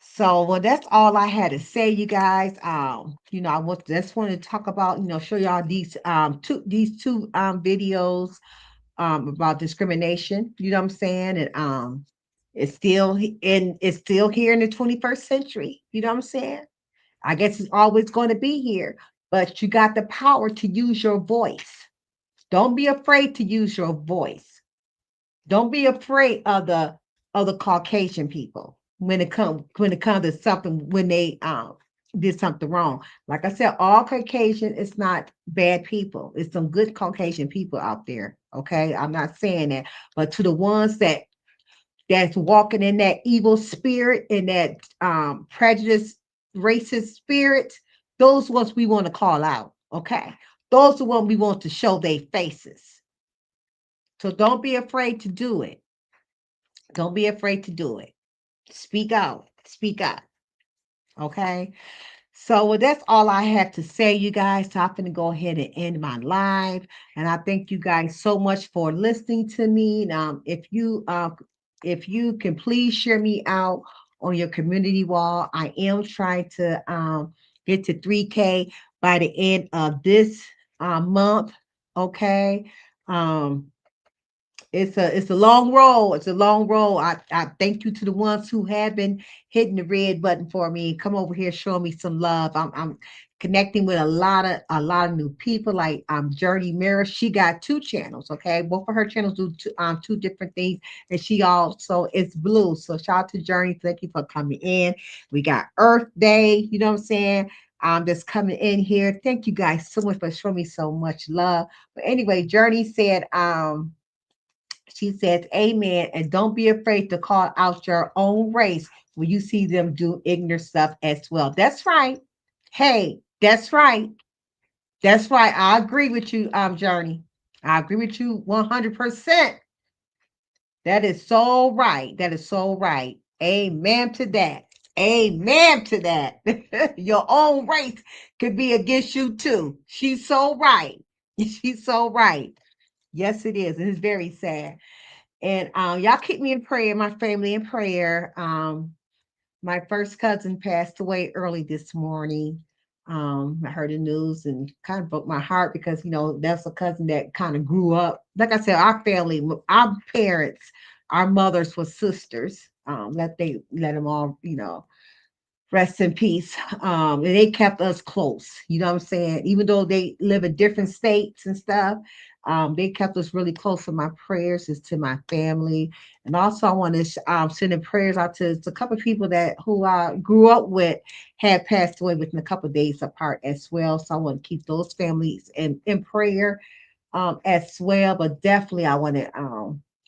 So well, that's all I had to say, you guys. I just want to talk about, show y'all these two videos about discrimination. You know what I'm saying? And it's still here in the 21st century. You know what I'm saying? I guess it's always going to be here, but you got the power to use your voice. Don't be afraid to use your voice. Don't be afraid of the Caucasian people when it comes to something when they did something wrong. Like I said, all Caucasian is not bad people. It's some good Caucasian people out there. Okay, I'm not saying that, but to the ones that's walking in that evil spirit and that prejudice, racist spirit, those ones we want to call out. Okay, those are the ones we want to show their faces. So don't be afraid to do it. Don't be afraid to do it. Speak out. Speak out. Okay. So well, that's all I have to say, you guys. So I'm going to go ahead and end my live. And I thank you guys so much for listening to me. If you can please share me out on your community wall. I am trying to get to 3K by the end of this month. Okay. Um, it's a long road. It's a long road. I thank you to the ones who have been hitting the red button for me. Come over here, showing me some love. I'm connecting with a lot of new people. Like Journey Mirror. She got two channels. Okay, both of her channels do two different things, and she also is blue. So shout out to Journey. Thank you for coming in. We got Earth Day. You know what I'm saying? That's coming in here. Thank you guys so much for showing me so much love. But anyway, Journey said she says, Amen. And don't be afraid to call out your own race when you see them do ignorant stuff as well. That's right. Hey, that's right. That's right. I agree with you, Journey. I agree with you 100%. That is so right. That is so right. Amen to that. Amen to that. Your own race could be against you too. She's so right. She's so right. Yes, it is. And it's very sad. And y'all keep me in prayer, my family in prayer. My first cousin passed away early this morning. I heard the news and kind of broke my heart because that's a cousin that kind of grew up. Like I said, our family, our parents, our mothers were sisters. Let them all, rest in peace. And they kept us close. You know what I'm saying? Even though they live in different states and stuff, they kept us really close. So my prayers is to my family, and also I want to send in prayers out to a couple of people who I grew up with had passed away within a couple of days apart as well. So I want to keep those families in prayer as well. But definitely I want to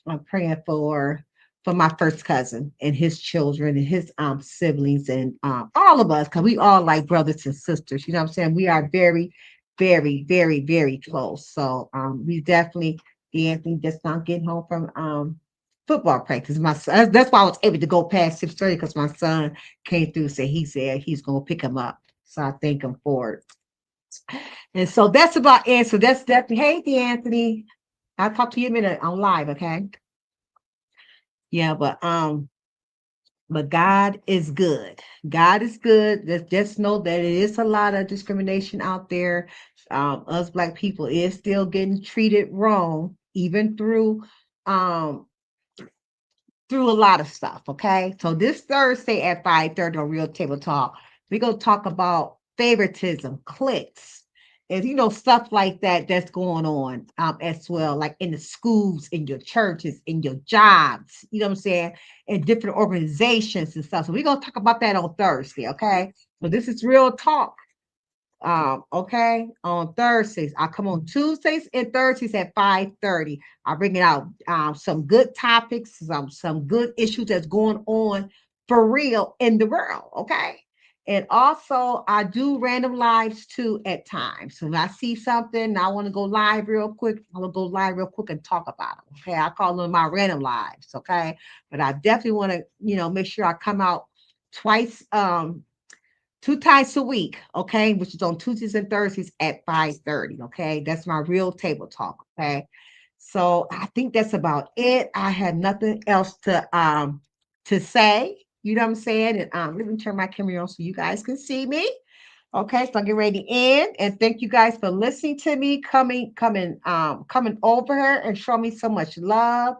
I'm praying for my first cousin and his children and his siblings and all of us, because we all like brothers and sisters. You know what I'm saying? We are very, very, very, very close. So we definitely, Anthony just not getting home from football practice. My son, that's why I was able to go past 6:30, because my son came through and he said he's gonna pick him up. So I thank him for it. And so that's about it. So that's definitely, hey D'Anthony. I'll talk to you in a minute on live, okay? Yeah, but God is good. God is good. Just know that it is a lot of discrimination out there. Us Black people is still getting treated wrong, even um through a lot of stuff. Okay, so this Thursday at 5:30 on Real Table Talk, we're gonna talk about favoritism, cliques, and stuff like that that's going on as well, like in the schools, in your churches, in your jobs. You know what I'm saying? In different organizations and stuff. So we're gonna talk about that on Thursday. Okay, so this is Real Talk. Okay, on Thursdays. I come on Tuesdays and Thursdays at 5:30. I bring it out some good topics, some good issues that's going on for real in the world. Okay. And also, I do random lives too at times. So if I see something and I want to go live real quick, I will go live real quick and talk about it. Okay. I call them my random lives. Okay. But I definitely want to, make sure I come out twice, 2 times a week. Okay. Which is on Tuesdays and Thursdays at 5:30. Okay. That's my real table talk. Okay. So I think that's about it. I have nothing else to say. You know what I'm saying? And let me turn my camera on so you guys can see me. Okay, so I'm getting ready to end. And thank you guys for listening to me, coming over here and showing me so much love.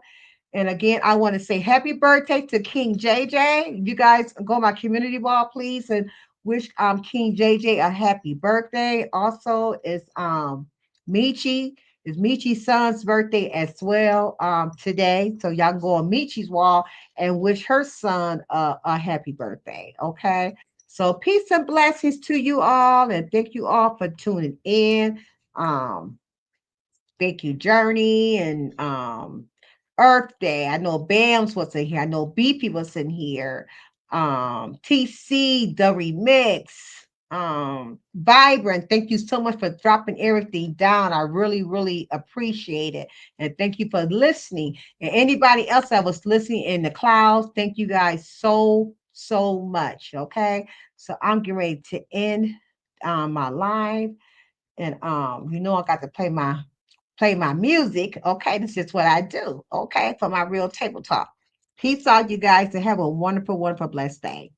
And again, I want to say happy birthday to King JJ. You guys go to my community wall, please, and wish King JJ a happy birthday. Also, Michi. It's Michi's son's birthday as well today. So y'all can go on Michi's wall and wish her son a happy birthday. Okay. So peace and blessings to you all. And thank you all for tuning in. Thank you, Journey and Earth Day. I know Bams was in here. I know Beefy was in here. TC, the remix. Vibrant, thank you so much for dropping everything down. I really, really appreciate it. And thank you for listening. And anybody else that was listening in the clouds, thank you guys so much. Okay. So I'm getting ready to end my live. And I got to play my music. Okay, this is what I do. Okay, for my real table talk. Peace out, you guys, and have a wonderful, wonderful, blessed day.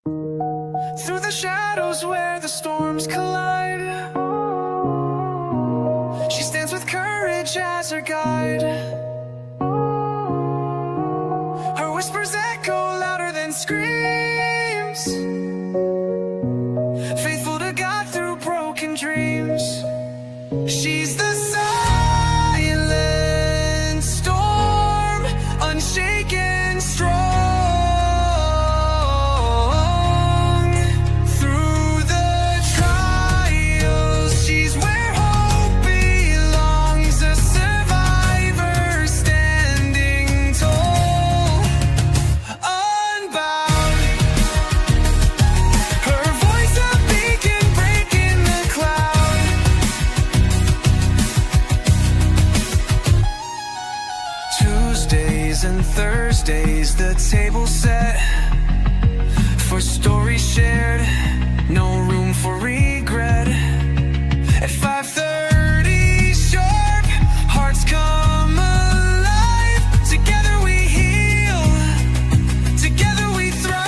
Through the shadows where the storms collide, she stands with courage as her guide. Her whispers echo louder than screams, faithful to God through broken dreams. She's the silent storm, unshaken, strong. Through the trials, she's where hope belongs. A survivor standing tall, unbound. Her voice a beacon breaking the cloud. Tuesdays and Thursdays, the table set for stories shared, no room for regret. At 5:30 sharp, hearts come alive. Together we heal, together we thrive.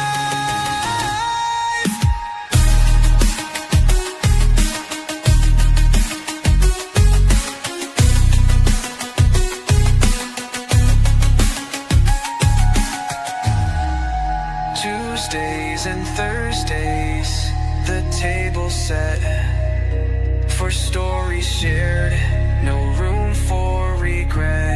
Tuesdays and Thursdays, the table set for stories shared, no room for regret.